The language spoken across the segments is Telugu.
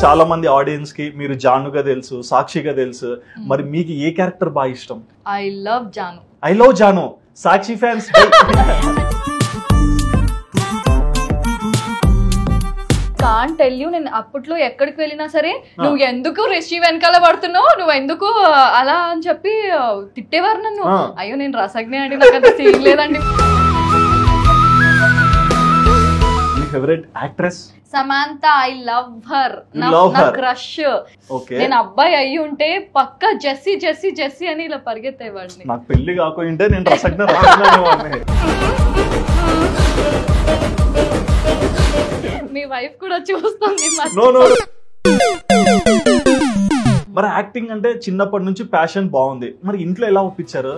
చాలా మంది ఆడియన్స్ కి మీరు జానుగా తెలుసు, సాక్షిగా తెలుసు, మరి మీకు ఏ క్యారెక్టర్ బాగా ఇష్టం? I love Janu. I love Janu. Sakshi fans can tell you, నేను అప్పట్లో ఎక్కడికి వెళ్ళినా సరే నువ్వు ఎందుకు రిషి వెనకాల పడుతున్నావు, నువ్వు ఎందుకు అలా అని చెప్పి తిట్టేవారు నన్ను. అయ్యో నేను రసజ్ఞ అండి, నాకు అంత సీన్ లేదండి. Favourite actress? Samantha. I love her, నా క్రష్. నేను అబ్బాయి అయ్యి ఉంటే పక్క జెస్సీ జెస్సీ జెస్సీ అని ఇలా పరిగెత్తేవాడిని. నాకు పెళ్లి కాకుంటే నేను రసజ్ఞ రాసేవాడిని. మీ వైఫ్ కూడా చూస్తుంది. మరి యాక్టింగ్ అంటే చిన్నప్పటి నుంచి ప్యాషన్ బాగుంది, మరి ఇంట్లో ఎలా ఒప్పించారు?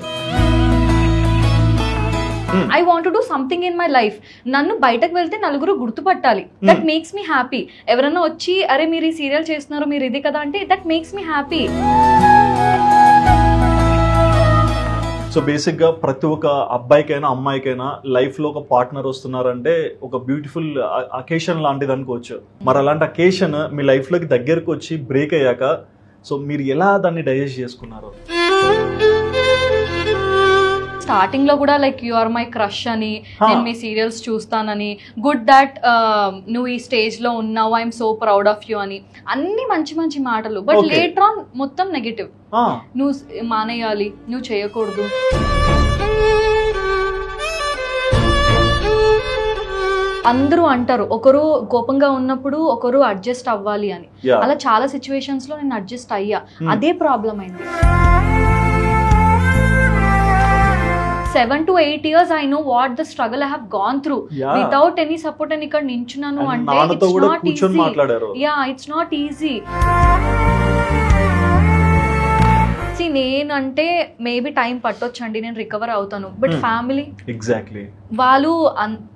I want to do something in my life. నన్ను బయటకు వెళ్తే నలుగురు గుర్తుపట్టాలి. That makes me happy. ఎవరన్నా వచ్చి అరే మీరు ఈ సీరియల్ చేస్తున్నారు, మీరు ఇది కదా అంటే that makes me happy. So basic గా ప్రతి ఒక్క అబ్బాయికైనా అమ్మాయికైనా లైఫ్ లో ఒక పార్ట్నర్ వస్తున్నారంటే ఒక బ్యూటిఫుల్ అకేషన్ లాంటిది అనుకోవచ్చు. మరి అలాంటి అకేషన్ మీ లైఫ్ లోకి దగ్గరకు వచ్చి బ్రేక్ అయ్యాక సో మీరు ఎలా దాన్ని డైజెస్ట్ చేసుకున్నారు? స్టార్టింగ్ లో కూడా like you are my crush అని, నేను మీ సీరియల్స్ చూస్తానని, గుడ్ దాట్ నువ్వు ఈ స్టేజ్ లో ఉన్నావు, I'm so proud of you అని, అన్ని మంచి మంచి మాటలు. బట్ లేటర్ ఆన్ మొత్తం నెగటివ్. నువ్వు మానేయాలి, నువ్వు చేయకూడదు. అందరూ అంటారు ఒకరు కోపంగా ఉన్నప్పుడు ఒకరు అడ్జస్ట్ అవ్వాలి అని. అలా చాలా సిచ్యువేషన్స్ లో నేను అడ్జస్ట్ అయ్యా. అదే ప్రాబ్లం అయింది. 7 to 8 years I know what the struggle I have gone through without any support. And ఇక్కడ నించున్నాను అంటే it's not easy. Yeah, it's not easy. See, నేనంటే మేబీ టైం పట్టొచ్చండి, నేను రికవర్ అవుతాను. బట్ ఫ్యామిలీ ఎగ్జాక్ట్లీ వాళ్ళు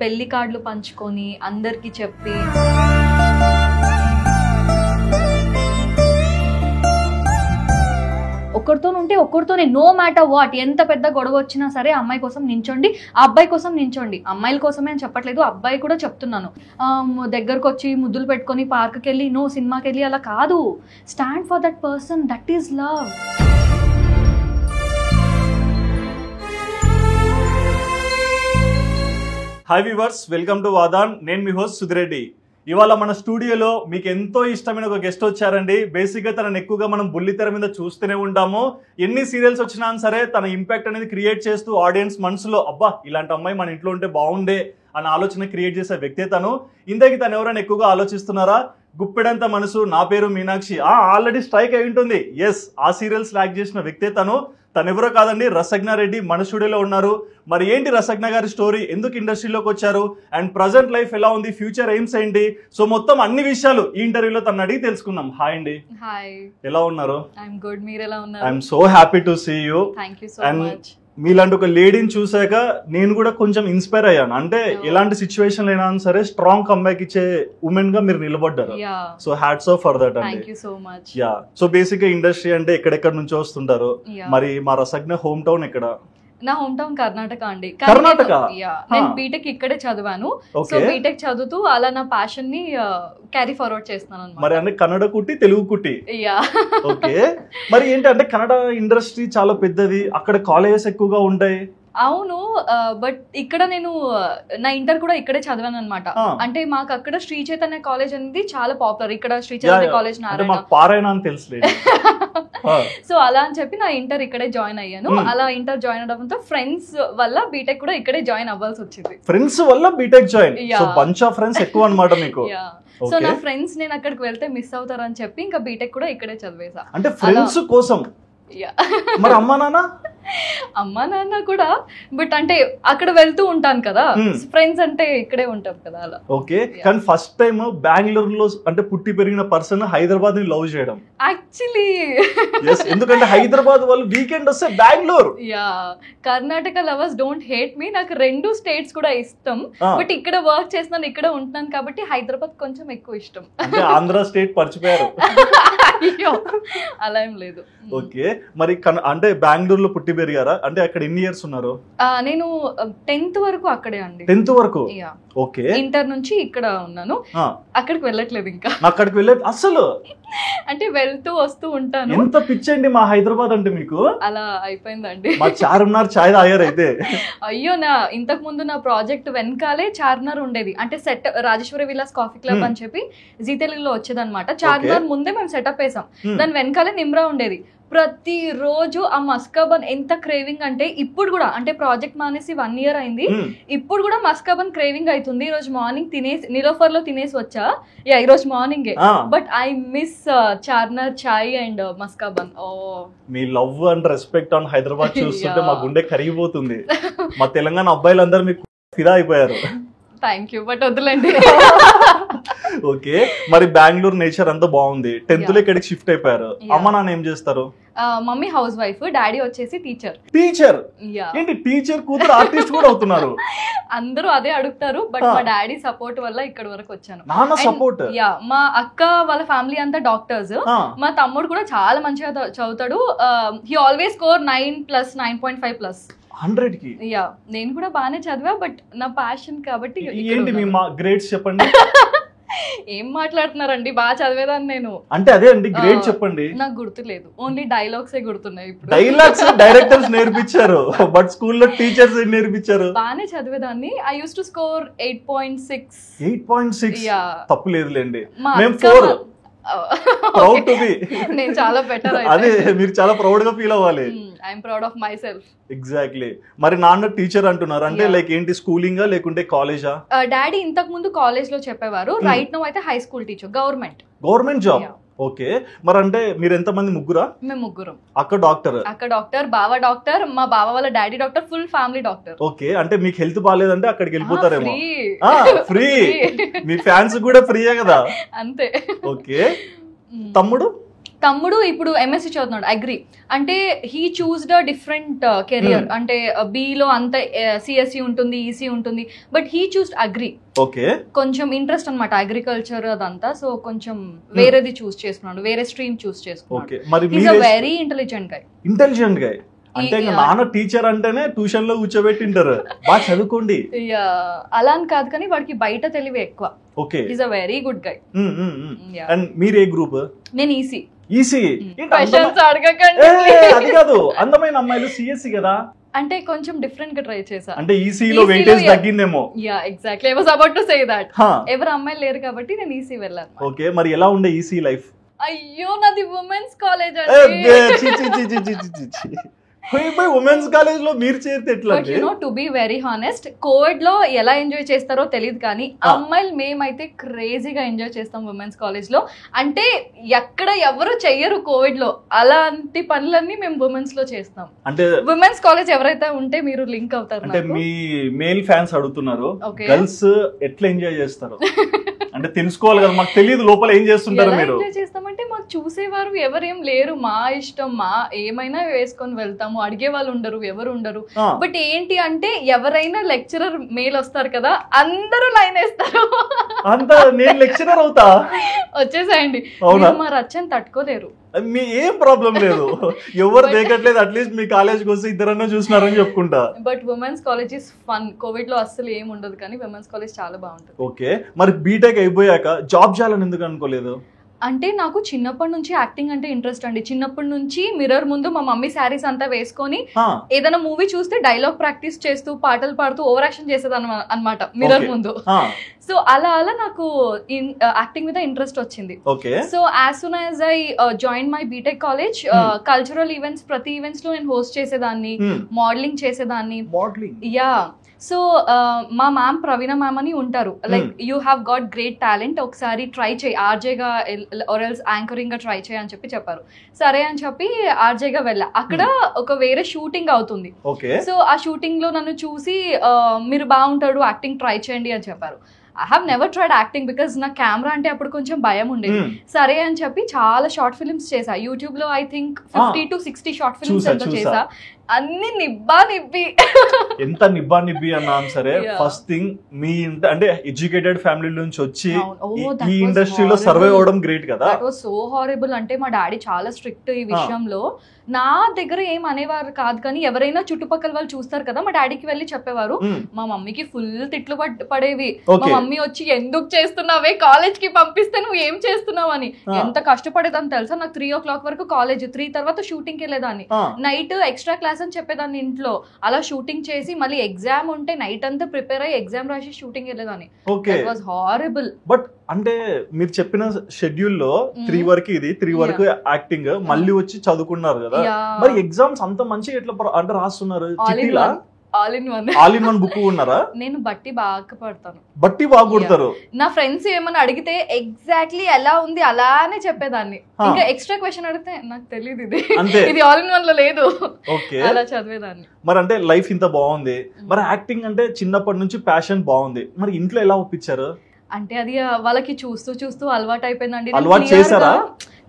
పెళ్లి కార్డులు పంచుకొని అందరికి చెప్పి ఒక్కరితో ఉంటే ఒక్కరితోనే నో మ్యాటర్ వాట్, ఎంత పెద్ద గొడవ వచ్చినా సరే అమ్మాయి కోసం నించోండి, ఆ అబ్బాయి కోసం నించోండి. అమ్మాయిల కోసమే అని చెప్పట్లేదు, అబ్బాయి కూడా చెప్తున్నాను. దగ్గరకు వచ్చి ముద్దులు పెట్టుకొని పార్క్కి వెళ్ళి నో సినిమాకి వెళ్ళి అలా కాదు. Stand for that person, that is love. Hi viewers, welcome to వాదాన్. నేను మీ హోస్ట్ సుధిరెడ్డి. ఇవాళ మన స్టూడియోలో మీకు ఎంతో ఇష్టమైన ఒక గెస్ట్ వచ్చారండి. బేసిక్గా తనను ఎక్కువగా మనం బుల్లితెర మీద చూస్తూనే ఉంటాము. ఎన్ని సీరియల్స్ వచ్చినా సరే తన ఇంపాక్ట్ అనేది క్రియేట్ చేస్తూ ఆడియన్స్ మనసులో అబ్బా ఇలాంటి అమ్మాయి మన ఇంట్లో ఉంటే బాగుండే అన్న ఆలోచన క్రియేట్ చేసే వ్యక్తే తను. ఇంతకీ తను ఎవరైనా ఎక్కువగా ఆలోచిస్తున్నారా? గుప్పెడంత మనసు, నా పేరు మీనాక్షి ఆల్రెడీ స్ట్రైక్ అయి ఉంటుంది. ఎస్, ఆ సీరియల్స్ లాక్ చేసిన వ్యక్తే తను. తనెవరో కాదండి, రసజ్ఞ రెడ్డి మన స్టూడియోలో ఉన్నారు. మరి ఏంటి రసజ్ఞ గారి స్టోరీ, ఎందుకు ఇండస్ట్రీలోకి వచ్చారు, అండ్ ప్రజెంట్ లైఫ్ ఎలా ఉంది, ఫ్యూచర్ ఎయిమ్స్ ఏంటి, సో మొత్తం అన్ని విషయాలు ఈ ఇంటర్వ్యూలో తను అడిగి తెలుసుకుందాం. హాయ్ అండి. హాయ్, ఎలా ఉన్నారు? ఐఎమ్ గుడ్, మీరు ఎలా ఉన్నారు? I'm so happy to see you. Thank you so much. మీలాంటి ఒక లేడీని చూసాక నేను కూడా కొంచెం ఇన్స్పైర్ అయ్యాను. అంటే ఎలాంటి సిచ్యువేషన్ అయినా సరే స్ట్రాంగ్ కంబ్యాక్ ఇచ్చే ఉమెన్ గా మీరు నిలబడ్డారు. So hats off for that అండి. యా, సో బేసిక్ గా ఇండస్ట్రీ అంటే ఎక్కడెక్కడ నుంచో వస్తుంటారు. మరి మా రసజ్ఞ హోమ్ టౌన్ ఎక్కడ? నా హోమ్ టౌన్ కర్ణాటక అండి. కర్ణాటక? నేను బీటెక్ ఇక్కడే చదివాను. సో బీటెక్ చదువుతూ అలా నా ప్యాషన్ ని క్యారీ ఫార్వర్డ్ చేస్తున్నాను. మరి అంటే కన్నడ కుట్టి, తెలుగు కుట్టి. ఓకే, మరి ఏంటంటే కన్నడ ఇండస్ట్రీ చాలా పెద్దది, అక్కడ కాలేజెస్ ఎక్కువగా ఉంటాయి. అవును, బట్ ఇక్కడ నేను నా ఇంటర్ కూడా ఇక్కడే చదివాను అనమాట. అంటే మాకు అక్కడ శ్రీ చైతన్య కాలేజ్ అనేది చాలా పాపులర్. ఇక్కడ శ్రీ చైతన్య కాలేజ్ సో అలా అని చెప్పి నా ఇంటర్ ఇక్కడే జాయిన్ అయ్యాను. అలా ఇంటర్ జాయిన్ అవడంతో ఫ్రెండ్స్ వల్ల బీటెక్ కూడా ఇక్కడే జాయిన్ అవ్వాల్సి వచ్చింది. ఫ్రెండ్స్ వల్ల BTech join, so bunch of friends ఎక్కువ అన్నమాట మీకు. సో నా ఫ్రెండ్స్ నేను అక్కడికి వెళ్తే మిస్ అవుతారని చెప్పి ఇంకా బీటెక్ కూడా ఇక్కడే చదివేసా. అంటే ఫ్రెండ్స్ కోసం. మరి అమ్మా నాన్న కూడా, బట్ అంటే అక్కడ వెళ్తూ ఉంటాను కదా, ఫ్రెండ్స్ అంటే ఇక్కడే ఉంటాం కదా అలా. ఓకే, కానీ ఫస్ట్ టైం బెంగళూరు లో అంటే పుట్టి పెరిగిన పర్సన్ హైదరాబాద్ ని లవ్ చేయడం యాక్చువల్లీ. ఎందుకంటే హైదరాబాద్ వాళ్ళు వీకెండ్ వస్తే Bengaluru. Yeah, Karnataka lovers don't hate me, నాకు 2 స్టేట్స్ కూడా ఇష్టం. బట్ ఇక్కడ వర్క్ చేస్తున్నాను, ఇక్కడ ఉంటున్నాను కాబట్టి హైదరాబాద్ కొంచెం ఎక్కువ ఇష్టం. అంటే ఆంధ్ర స్టేట్ పరిచిపోయారు. అయ్యో అలా ఏం లేదు. ఓకే, మరి అంటే బెంగళూరులో పుట్టి పెరిగారా? అంటే అక్కడ ఎన్ని ఇయర్స్ ఉన్నారు? నేను 10th వరకు అక్కడే అండి. 10th వరకు? ఓకే. ఇంటర్ నుంచి ఇక్కడ ఉన్నాను, అక్కడికి వెళ్ళట్లేదు ఇంకా. అక్కడికి వెళ్ళే అసలు అంటే వెళ్తూ వస్తూ ఉంటాను. ఎంత పిచ్చండి మా హైదరాబాద్ అంటే మీకు. అలా అయిపోయిందండి. మా చార్మినార్ చాయ్ తాగారు అయితే. అయ్యో, ఇంతకు ముందు నా ప్రాజెక్ట్ వెనకాలే చార్మినార్ ఉండేది. అంటే set Rajeshwari Vilas coffee club అని చెప్పి జీ తెలుగులో వచ్చేది అనమాట. చార్మినార్ ముందే మేము సెటప్ వేసాం, దాని వెనకాలే నిమ్రా ఉండేది. ప్రతిరోజు ఆ మస్కాబన్ ఎంత క్రేవింగ్ అంటే ఇప్పుడు కూడా, అంటే ప్రాజెక్ట్ మానేసి 1 year అయింది, ఇప్పుడు కూడా మస్కాబన్ క్రేవింగ్ అవుతుంది. ఈ రోజు మార్నింగ్ తినేసి నిలోఫర్ లో తినేసి వచ్చా, ఈ రోజు morning. But I miss Charminar chai and maska bun. Oh, మీ love and respect on Hyderabad చూస్తుంటే మా గుండె కరిగిపోతుంది. మా తెలంగాణ అబ్బాయిలందరూ మీకు ఫిదా అయిపోయారు. థ్యాంక్ యూ, బట్ వద్దులేండి. ఓకే, మరి బెంగళూరు నేచర్ అంతా బాగుంది. 10th లో ఇక్కడికి షిఫ్ట్ అయిపోయారు. అమ్మ నాన్న ఏం చేస్తారు? మమ్మీ హౌస్ వైఫ్, డాడీ వచ్చేసి టీచర్. టీచర్? ఏంటి టీచర్ కూతురు ఆర్టిస్ట్ కూడా అవుతున్నారు? అందరూ అదే అడుగుతారు, బట్ మా డాడీ సపోర్ట్ వల్ల ఇక్కడ వరకు వచ్చాను. నాన్న సపోర్ట్? యా, మా అక్క వాళ్ళ ఫ్యామిలీ అంతా డాక్టర్స్. మా తమ్ముడు కూడా చాలా మంచిగా చదువుతాడు. He always score 9+, 9.5+. 100కి? యా, నేను కూడా బాగానే చదివా, బట్ నా ప్యాషన్ కాబట్టి. ఏంటి మీ గ్రేడ్స్ చెప్పండి. ఏం మాట్లాడుతున్నారండి, బాగా చదివేదాన్ని నేను. అంటే అదే అండి, గ్రేడ్ చెప్పండి. నాకు గుర్తులేదు, ఓన్లీ డైలాగ్సే గుర్తున్నాయి ఇప్పుడు. డైలాగ్స్ డైరెక్టర్స్ నేర్పించారు, బట్ స్కూల్లో టీచర్స్ నేర్పించారు. బాగానే చదివేదాన్ని. I use to score 8.6. 8.6? తప్పు లేదులేండి. మేము 4. Proud to be. నేను చాలా బెటర్. అదే, మీరు చాలా ప్రౌడ్ గా ఫీల్ అవ్వాలి. I'm proud of my self. Exactly. మరి నాన్న టీచర్ అంటున్నారు, అంటే లైక్ ఏంటి, స్కూలింగ్ లేకుంటే కాలేజా? డాడీ ఇంతకు ముందు కాలేజ్ లో చెప్పేవారు, రైట్ నౌ అయితే high school teacher, government job. Okay, మరి అంటే మీరు ఎంత మంది? ముగ్గురా? మేము ముగ్గురం. అక్క డాక్టర్, బావ డాక్టర్, మా బావ వాళ్ళ daddy doctor, full family doctor. Okay, అంటే మీకు హెల్త్ బాగాలేదంటే అక్కడికి వెళ్ళిపోతారేమో. ఫ్రీ. మీ ఫ్యాన్స్ కూడా ఫ్రీయే కదా. అంతే. ఓకే, తమ్ముడు ఇప్పుడు ఎంఎస్సి చదువుతున్నాడు, అగ్రి. అంటే he choosed a different career. అంటే బిలో అంత సిఎస్సి ఉంటుంది, ఈసీ ఉంటుంది, but he choosed agri. Okay, కొంచెం ఇంట్రెస్ట్ అన్నమాట అగ్రికల్చర్ అదంతా. సో కొంచెం వేరేది చూస్ చేసుకున్నాడు, వేరే స్ట్రీమ్ చూస్ చేసుకున్నాడు. He is a very intelligent guy. అంటే నాన్న టీచర్ అంటేనే ట్యూషన్ లో కూర్చోబెట్టింటారు, బాగా చదువుకోండి. అలా అని కాదు, కానీ వాడికి బయట తెలివి ఎక్కువ. Okay, he is a very good guy. And మీరు ఏ గ్రూప్? నేను ఈసీ. క్వశ్చన్స్ అడగకండి. అది కాదు, అందమైన అమ్మాయిలు సిఎస్సి కదా. అంటే కొంచెం డిఫరెంట్ గా ట్రై చేసా. అంటే ఈసీలో వెయిటేజ్ తగ్గిందేమో. Yeah, exactly. I was about to say that. ఎవరు అమ్మాయిలు లేరు కాబట్టి నేను ఈసీ వెళ్ళాను. ఓకే, మరి ఎలా ఉండే ఈసీ లైఫ్? అయ్యో, నాది ఉమెన్స్ కాలేజ్ అండి. ఉమెన్స్ కాలేజ్ లో మీరు చేరితే ఎట్లా? To be very honest, Covid లో ఎలా ఎంజాయ్ చేస్తారో తెలియదు, కానీ అమ్మాయిలు మేమైతే క్రేజీగా ఎంజాయ్ చేస్తాం ఉమెన్స్ కాలేజ్ లో. అంటే ఎక్కడ ఎవరు చెయ్యరు కోవిడ్ లో, అలాంటి పనులన్నీ మేము ఉమెన్స్ లో చేస్తాం. అంటే ఉమెన్స్ కాలేజ్ ఎవరైతే ఉంటే మీరు లింక్ అవుతారు. అంటే మీ మేల్ ఫ్యాన్స్ అడుగుతున్నారు, గర్ల్స్ ఎట్లా ఎంజాయ్ చేస్తారు అంటే తెలుసుకోవాలి కదా, మాకు తెలియదు లోపల ఏం చేస్తుంటారు మీరు. ఎంజాయ్ చేస్తామంటే మాకు చూసేవారు ఎవరేం లేరు, మా ఇష్టం, మా ఏమైనా వేసుకొని వెళ్తాము, అడిగే వాళ్ళు ఉండరు, ఎవరు ఉండరు. బట్ ఏంటి అంటే ఎవరైనా లెక్చరర్ మేల్ వస్తారు కదా, అందరూ లైన్ వేస్తారు. అంతా నేను లెక్చరర్ అవుతా, వచ్చేసాయండి. మా రచ్చని తట్టుకోలేరు. మీ ఏం ప్రాబ్లం లేదు, ఎవరు దేకట్లేదు, అట్లీస్ట్ మీ కాలేజ్కి వస్తే ఇద్దరన్నా చూసినారని చెప్పుకుంటా. But women's college is fun. Covid లో అస్సలు ఏం ఉండదు, కానీ ఉమెన్స్ కాలేజ్ చాలా బాగుంటుంది. ఓకే, మరి బీటెక్ అయిపోయాక జాబ్ చేయాలని ఎందుకు అనుకోలేదు? అంటే నాకు చిన్నప్పటి నుంచి యాక్టింగ్ అంటే ఇంట్రెస్ట్ అండి. చిన్నప్పటి నుంచి మిర్రర్ ముందు మా మమ్మీ శారీస్ అంతా వేసుకొని ఏదైనా మూవీ చూస్తే డైలాగ్ ప్రాక్టీస్ చేస్తూ పాటలు పాడుతూ ఓవర్ యాక్షన్ చేసేది అనమాట మిర్రర్ ముందు. సో అలా నాకు యాక్టింగ్ మీద ఇంట్రెస్ట్ వచ్చింది. So as soon as I join my BTech college, cultural events, ప్రతి ఈవెంట్స్ లో నేను హోస్ట్ చేసేదాన్ని, మోడలింగ్ చేసేదాన్ని. యా, సో మా మ్యామ్ ప్రవీణ మ్యామ్ అని ఉంటారు, like you have got great talent, ఒకసారి ట్రై చేయి ఆర్జేగా ఆర్ ఎల్స్ యాంకరింగ్ గా ట్రై చేయి అని చెప్పారు. సరే అని చెప్పి ఆర్జేగా వెళ్ళా. అక్కడ ఒక వేరే షూటింగ్ అవుతుంది. సో ఆ షూటింగ్ లో నన్ను చూసి మీరు బాగుంటాడు, యాక్టింగ్ ట్రై చేయండి అని చెప్పారు. I have never tried acting because నా కెమెరా అంటే అప్పుడు కొంచెం భయం ఉండేది. సరే అని చెప్పి చాలా షార్ట్ ఫిల్మ్స్ చేసా యూట్యూబ్ లో. I think 50 to 60 short films ఎంతో చేసా. అన్ని నిబ్బా నిబ్బి. ఎంత నిబ్బా నిబ్బి అన్నా సరే, ఫస్ట్ థింగ్ మీ అంటే ఎడ్యుకేటెడ్ ఫ్యామిలీ నుంచి వచ్చి ఈ ఇండస్ట్రీలో సర్వైవ్ అవ్వడం గ్రేట్ కదా. That was so horrible. అంటే మా డాడీ చాలా స్ట్రిక్ట్ ఈ విషయంలో. నా దగ్గర ఏం అనేవారు కాదు, కానీ ఎవరైనా చుట్టుపక్కల వాళ్ళు చూస్తారు కదా, మా డాడీకి వెళ్ళి చెప్పేవారు. మా మమ్మీకి ఫుల్ తిట్లు పడేవి. మా మమ్మీ వచ్చి ఎందుకు చేస్తున్నావే, కాలేజ్ కి పంపిస్తే నువ్వు ఏం చేస్తున్నావు అని. ఎంత కష్టపడేదాన్ని తెలుసా. నాకు 3 o'clock వరకు కాలేజ్, 3 తర్వాత షూటింగ్ వెళ్ళేదాన్ని. నైట్ ఎక్స్ట్రా క్లాస్ అని చెప్పేదాన్ని ఇంట్లో. అలా షూటింగ్ చేసి మళ్ళీ ఎగ్జామ్ ఉంటే నైట్ అంతా ప్రిపేర్ అయ్యి ఎగ్జామ్ రాసి షూటింగ్ వెళ్ళేదాన్ని. It was horrible. బట్ అంటే మీరు చెప్పిన షెడ్యూల్ లో 3 వరకు ఇది, 3 వరకు యాక్టింగ్, మళ్ళీ వచ్చి చదువుకున్నారు కదా. మరి ఎగ్జామ్స్ అంత మంచిగా ఎట్లా అంటే రాస్తున్నారు? ఆల్ ఇన్ వన్ బుక్ ఉన్నారా? నేను బట్టి బాగా పడతాను. బట్టి బాగా కొడతారు. నా ఫ్రెండ్స్ ఏమన్నా అడిగితే ఎగ్జాక్ట్లీ ఎలా ఉంది అలానే చెప్పేదాన్ని. ఇంకా ఎక్స్ట్రా క్వశ్చన్ అడిగితే నాకు తెలియదు ఇది ఆల్ ఇన్ వన్ లో లేదు, అలా చదివేదాన్ని. మరి అంటే లైఫ్ ఇంత బాగుంది, మరి యాక్టింగ్ అంటే చిన్నప్పటి నుంచి ప్యాషన్ బాగుంది, మరి ఇంట్లో ఎలా ఒప్పించారు? అంటే అది వాళ్ళకి చూస్తూ చూస్తూ అలవాటు అయిపోయిందండి. అలవాటు చేశారా?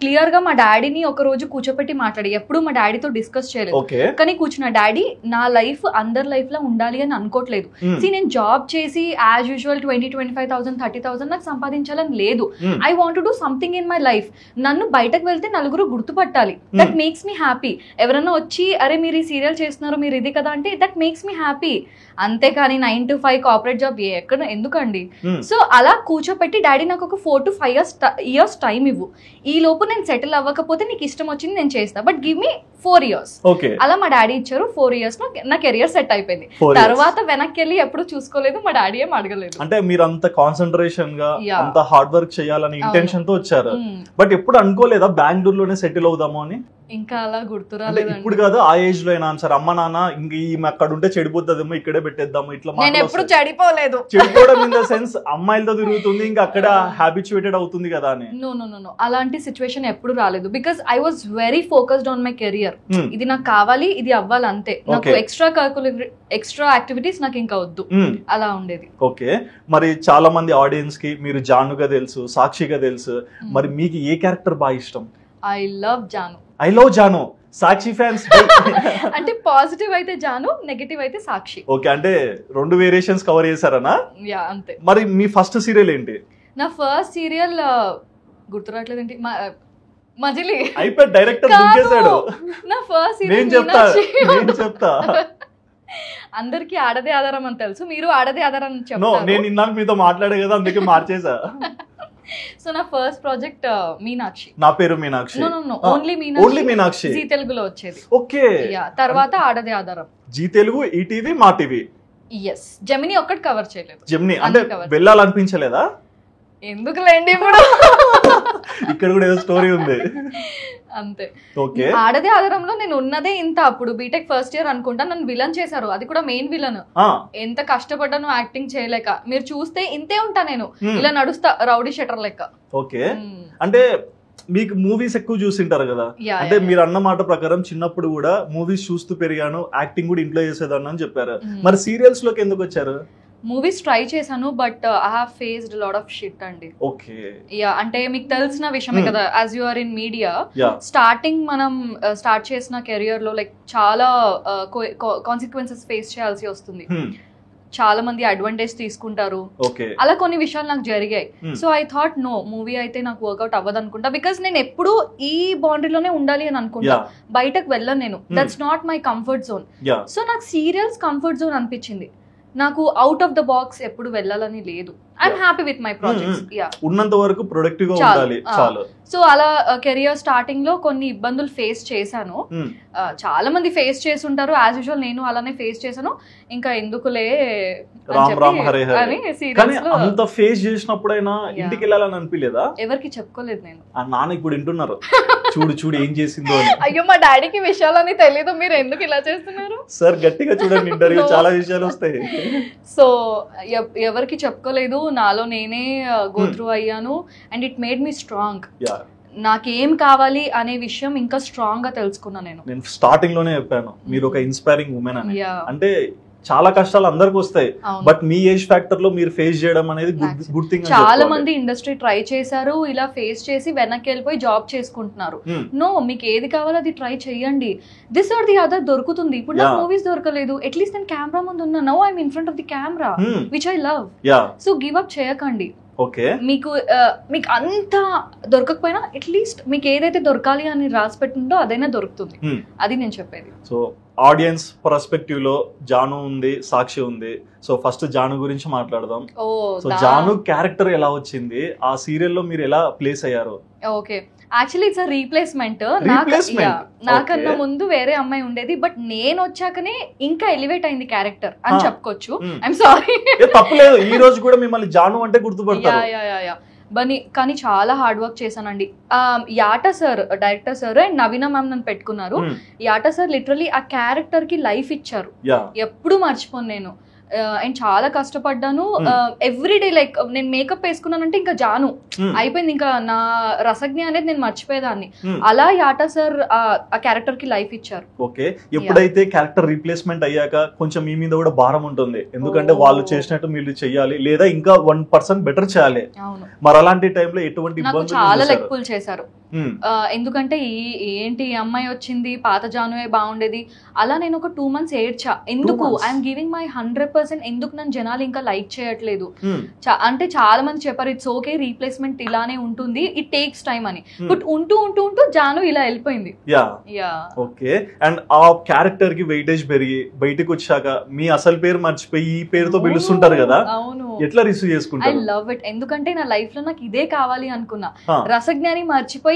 క్లియర్ గా మా డాడీని ఒక రోజు కూర్చోపెట్టి మాట్లాడి, ఎప్పుడు మా డాడీతో డిస్కస్ చేయలేదు, కానీ కూర్చున్న డాడీ నా లైఫ్ అందరి లైఫ్ లో ఉండాలి అని అనుకోవట్లేదు. నేను జాబ్ చేసి యాజ్ యూజువల్ 20,000-25,000 30,000 నాకు సంపాదించాలని లేదు. I want to do something in my life. నన్ను బయటకు వెళ్తే నలుగురు గుర్తుపట్టాలి. That makes me happy. ఎవరైనా వచ్చి అరే మీరు ఈ సీరియల్ చేస్తున్నారు, మీరు ఇది కదా అంటే దట్ మేక్స్ మీ హ్యాపీ. అంతేకాని 9 to 5 కార్పొరేట్ జాబ్ ఎక్కడ ఎందుకండి. సో అలా కూర్చోపెట్టి డాడీ నాకు ఒక 4 to 5 years టైం ఇవ్వు, ఈ లోపు నేను సెటిల్ అవ్వకపోతే నీకు ఇష్టం వచ్చింది నేను చేస్తా, బట్ గివ్ మీ 4 years. అలా మా డాడీ ఇచ్చారు. 4 years లో నా కెరియర్ సెట్ అయిపోయింది. తర్వాత వెనక్కి వెళ్ళి ఎప్పుడు చూసుకోలేదు, మా డాడీ ఏం అడగలేదు. అంటే మీరు అంత కాన్సన్ట్రేషన్ గా అంత హార్డ్ వర్క్ చేయాలని ఇంటెన్షన్ తో వచ్చారు. బట్ ఎప్పుడు అనుకోలేదా బెంగళూరులోనే సెటిల్ అవుదాము అని? ఇంకా అలా గుర్తురాలేదు. ఇప్పుడు కాదు, ఆ ఏజ్ లో అయినా సార్ అమ్మ నాన్న ఇంక ఈమె అక్కడ ఉంటే చెడిపోతుందేమో ఇక్కడే పెట్టేద్దాము ఇట్లా. నేను ఎప్పుడు చెడిపోలేదు. చెడిపోవడం ఇన్ ద సెన్స్ అమ్మాయిలతో తిరుగుతుంది, ఇంకా అక్కడ హ్యాబిచుయేటెడ్ అవుతుంది కదా అని. నో అలాంటి సిచ్యువేషన్ ఎప్పుడు రాలేదు. Because I was very focused on my career. ఇది నాకు కావాలి, ఇది అవ్వాలి అంతే. నాకు ఎక్స్ట్రా యాక్టివిటీస్ నాకు ఇంకా వద్దు, అలా ఉండేది. ఓకే, మరి చాలా మంది ఆడియన్స్ కి మీరు జానుగా తెలుసు, సాక్షిగా తెలుసు, మరి మీకు ఏ క్యారెక్టర్ బాగా ఇష్టం? I love Janu. I love Janu. Sakshi fans అంటే పాజిటివ్ అయితే జాను, నెగటివ్ అయితే సాక్షి. ఓకే, అంటే 2 వేరియేషన్స్ కవర్ చేశారనా? యా అంతే. మరి మీ ఫస్ట్ సీరియల్ ఏంటి? నా ఫస్ట్ సీరియల్ గుర్తురాట్లేదు ఏంటి, మజిలీ. అయిపోయి డైరెక్టర్ దుంకేశాడు. నా ఫస్ట్ సీరియల్ నేను చెప్తా అందరికి ఆడదే ఆధారం అని తెలుసు, మీరు ఆడదే ఆధారం అని చెప్తారు. నేను ఇన్నాళ్ళు మీతో మాట్లాడే కదా, అందుకే మార్చేసా. సో నా ఫస్ట్ ప్రాజెక్ట్ మీనాక్షి. నా పేరు మీనాక్షి. ఓన్లీ మీనాక్షి. జీ తెలుగులో వచ్చేది. ఓకే, తర్వాత ఆడదే ఆధారం. జీ తెలుగు, ఈటీవీ, మా టీవీ. ఎస్, జెమిని ఒక్కటి కవర్ చేయలేదు. జెమిని అంటే వెళ్ళాలనిపించలేదా? ఎందుకులేండి, ఇప్పుడు ఇక్కడ కూడా ఏదో స్టోరీ ఉంది అంతే. ఓకే, ఆడదే ఆధారంలో నేను ఉన్నదే ఇంత. అప్పుడు బీటెక్ ఫస్ట్ ఇయర్ అనుకుంటా, నన్ను విలన్ చేశారు, అది కూడా మెయిన్ విలన్. ఎంత కష్టపడ్డాను యాక్టింగ్ చేయలేక. మీరు చూస్తే ఇంతే ఉంటా నేను, ఇలా నడుస్తా రౌడీ షెటర్ లెక్క. ఓకే, అంటే మీకు మూవీస్ ఎక్కువ చూసింటారు కదా, అంటే మీరు అన్న మాట ప్రకారం చిన్నప్పుడు కూడా మూవీస్ చూస్తూ పెరిగాను, యాక్టింగ్ కూడా ఇంట్లో చేసేదాన్ని అని చెప్పారు. మరి సీరియల్స్ లోకి ఎందుకు వచ్చారు? మూవీస్ ట్రై చేశాను, but I have faced lot of shit అండి. ఓకే, యా, అంటే మీకు తెలిసిన విషయమే కదా, as you are in media, starting మనం స్టార్ట్ చేసిన కెరియర్ లో లైక్ చాలా కాన్సిక్వెన్సెస్ ఫేస్ చేయాల్సి వస్తుంది. చాలా మంది అడ్వాంటేజ్ తీసుకుంటారు, అలా కొన్ని విషయాలు నాకు జరిగాయి. So I thought no, movie అయితే నాకు వర్కౌట్ అవ్వదు అనుకుంటా. బికాస్ నేను ఎప్పుడు ఈ బౌండరీలోనే ఉండాలి అని అనుకుంటా, బయటకు వెళ్ళను నేను. That's not my comfort zone. So నాకు సీరియల్స్ కంఫర్ట్ జోన్ అనిపించింది. నాకు అవుట్ ఆఫ్ ద బాక్స్ ఎప్పుడు వెళ్ళాలని లేదు. I'm happy with my projects. ఉన్నంత వరకు ప్రొడక్టివ్ గా ఉండాలి చాలు. సో అలా కెరియర్ స్టార్టింగ్ లో కొన్ని ఇబ్బందులు ఫేస్ చేశాను. చాలా మంది ఫేస్ చేసి ఉంటారు, యాజ్ యూజువల్ నేను అలానే ఫేస్ చేశాను. ఇంకా ఎందుకులే అంత ఫేస్ చేసినప్పుడైనా ఇంటికి వెళ్ళాలని అనిపించలేదా? ఎవరికి చెప్పుకోలేదు నేను. నాన్న ఇప్పుడు వింటున్నారు, చూడు చూడు ఏం చేసిందో. అయ్యో, మా డాడీకి విషయాలని తెలీదు, మీరు ఎందుకు ఇలా చేస్తున్నారు సార్? గట్టిగా చూడండి, ఇంటర్వ్యూ చాలా విషయాలు వస్తాయి. సో ఎవరికి చెప్పుకోలేదు, నాలో నేనే గో త్రూ అయ్యాను. And it made me strong. నాకేం కావాలి అనే విషయం ఇంకా స్ట్రాంగ్ గా తెలుసుకున్నా. నేను స్టార్టింగ్ లోనే చెప్పాను, మీరు ఒక ఇన్స్పైరింగ్ ఉమెన్ అని. అంటే చాలా కష్టాలు అందరికి వస్తాయి, అవును. బట్ మీ ఏజ్ ఫ్యాక్టర్ లో మీరు ఫేస్ చేయడం అనేది గుడ్ థింగ్. చాలా మంది ఇండస్ట్రీ ట్రై చేశారు, ఇలా ఫేస్ చేసి వెనక్కి వెళ్ళిపోయి జాబ్ చేసుకుంటున్నారు. నో, మీకు ఏది కావాలో అది ట్రై చేయండి. దిస్ ఆర్ ది అదర్ దొరుకుతుంది. ఇప్పుడు నాకు మూవీస్ దొరకలేదు, అట్లీస్ట్ నేను కెమెరా ముందు ఉన్నా. Now I'm in front of the camera which I love. So give up చేయకండి. మీకు అంత దొరకకపోయినా అట్లీస్ట్ మీకు ఏదైతే దొరకాలి అని రాసి పెట్టిందో అదైనా దొరుకుతుంది. అది నేను చెప్పేది. సో ఆడియన్స్ పర్స్పెక్టివ్ లో జాను ఉంది, సాక్షి ఉంది. సో ఫస్ట్ జాను గురించి మాట్లాడదాం. సో జాను క్యారెక్టర్ ఎలా వచ్చింది, ఆ సీరియల్ లో మీరు ఎలా ప్లేస్ అయ్యారు? Okay, actually it's replacement. నాకన్నా ముందు వేరే అమ్మాయి ఉండేది, బట్ నేను వచ్చాకనే ఇంకా ఎలివేట్ అయింది క్యారెక్టర్ అని చెప్పుకోవచ్చు. ఐఎమ్ సారీ, తప్పలేదు. ఈ రోజు కూడా మిమ్మల్ని జాను అంటే గుర్తుపడతారు. కానీ చాలా హార్డ్ వర్క్ చేశానండి. Yata sir, director sir and Naveena ma'am నన్ను పెట్టుకున్నారు. యాటా సార్ లిటరలీ ఆ క్యారెక్టర్ కి లైఫ్ ఇచ్చారు, ఎప్పుడు మర్చిపోను నేను. అండ్ చాలా కష్టపడ్డాను. ఎవ్రీడే లైక్ నేను మేకప్ వేసుకున్నానంటే ఇంకా జాను అయిపోయింది, ఇంకా నా రసజ్ఞ అనేది నేను మర్చిపోయేదాన్ని. అలా యాటా సార్ ఆ క్యారెక్టర్ కి లైఫ్ ఇచ్చారు. ఓకే, ఎప్పుడైతే క్యారెక్టర్ రీప్లేస్మెంట్ అయ్యాక కొంచెం మీ మీద కూడా భారం ఉంటుంది, ఎందుకంటే వాళ్ళు చేసినట్టు మీరు చెయ్యాలి లేదా ఇంకా 1% బెటర్ చేయాలి. మరి అలాంటి టైంలో ఎటువంటి ఇబ్బంది? చాలా లెగ్ పుల్ చేశారు. ఎందుకంటే ఏంటి అమ్మాయి వచ్చింది, పాత జానువే బాగుండేది అలా. నేను ఒక 2 months ఏడ్చా. ఎందుకు ఐఎమ్ గివింగ్ మై 100%, ఎందుకు నన్ను జనాలు ఇంకా లైక్ చేయట్లేదు అంటే చాలా మంది చెప్పారు ఇట్స్ ఓకే, రీప్లేస్మెంట్ ఇలానే ఉంటుంది, ఇట్ టేక్స్ టైమ్ అని. బట్ ఉంటూ ఉంటూ ఉంటూ జాను ఇలా వెళ్ళిపోయింది. ఓకే, అండ్ ఆ క్యారెక్టర్ కి వెయిటేజ్ పెరిగి బయటకు వచ్చాక మీ అసలు పేరు మర్చిపోయి ఈ పేరుతో పిలుస్తుంటారు కదా, ఎట్లా రిసీవ్ చేసుకుంటారు? I love it. ఎందుకంటే నా లైఫ్ లో నాకు ఇదే కావాలి అనుకున్నా. రసజ్ఞాని మర్చిపోయి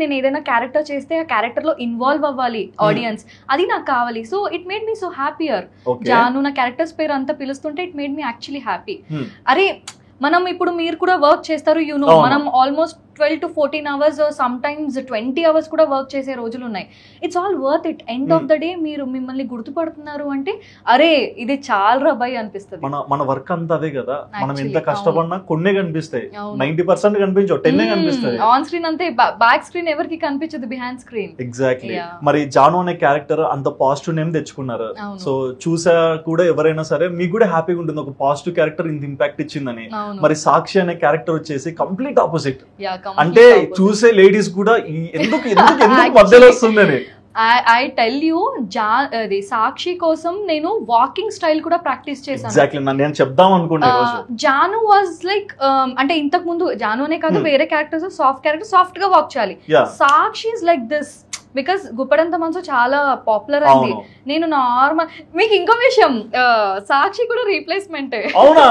నేను ఏదైనా క్యారెక్టర్ చేస్తే ఆ క్యారెక్టర్ లో ఇన్వాల్వ్ అవ్వాలి ఆడియన్స్, అది నాకు కావాలి. So it made me so happier. Janu నా క్యారెక్టర్స్ పేరు అంతా పిలుస్తుంటే it made me actually happy. అరే మనం ఇప్పుడు మీరు కూడా వర్క్ చేస్తారు, యు నో, మనం almost 12 to 14 hours sometimes 20 hours కూడా వర్క్ చేసే రోజులు ఉన్నాయి. It's all worth it. End of the day మీరు మిమ్మల్ని గుర్తుపడుతున్నారు అంటే అరే ఇది చాలా రబాయి అనిపిస్తుంది. మన వర్క్ అంతా అదే కదా, మనం ఎంత కష్టపడినా కొన్నే కనిపిస్తాయి, 90% కనిపించవు, 10 కనిపిస్తాయి. ఆన్ స్క్రీన్ అంతే, బ్యాక్ స్క్రీన్ ఎవరికి కనిపించదు, బిహైండ్ స్క్రీన్. ఎగ్జాక్ట్లీ. మరి జాను అనే క్యారెక్టర్ అంత పాజిటివ్ నేమ్ తెచ్చుకున్నారు. సో చూసా కూడా ఎవరైనా సరే మీకు కూడా హ్యాపీగా ఉంటుంది, ఒక పాజిటివ్ క్యారెక్టర్ ఇంత ఇంపాక్ట్ ఇచ్చిందని. మరి సాక్షి అనే క్యారెక్టర్ వచ్చేసి కంప్లీట్ ఆపోజిట్. అంటే చూసే లేడీస్ కూడా ఎందుకు మధ్యలో వస్తుందని. ఐ టెల్ యూ, సాక్షి కోసం నేను వాకింగ్ స్టైల్ కూడా ప్రాక్టీస్ చేశాను. నేను చెప్దాం అనుకున్నా. జాను వాజ్ లైక్ అంటే ఇంతకు ముందు జాను అనే కాదు వేరే క్యారెక్టర్స్ సాఫ్ట్ గా వాక్ చేయాలి. సాక్షి is like this because Guppedantha మనసు చాలా పాపులర్ అయింది. నేను నార్మల్, మీకు ఇంకో విషయం, సాక్షి కూడా రీప్లేస్మెంట్. అవునా?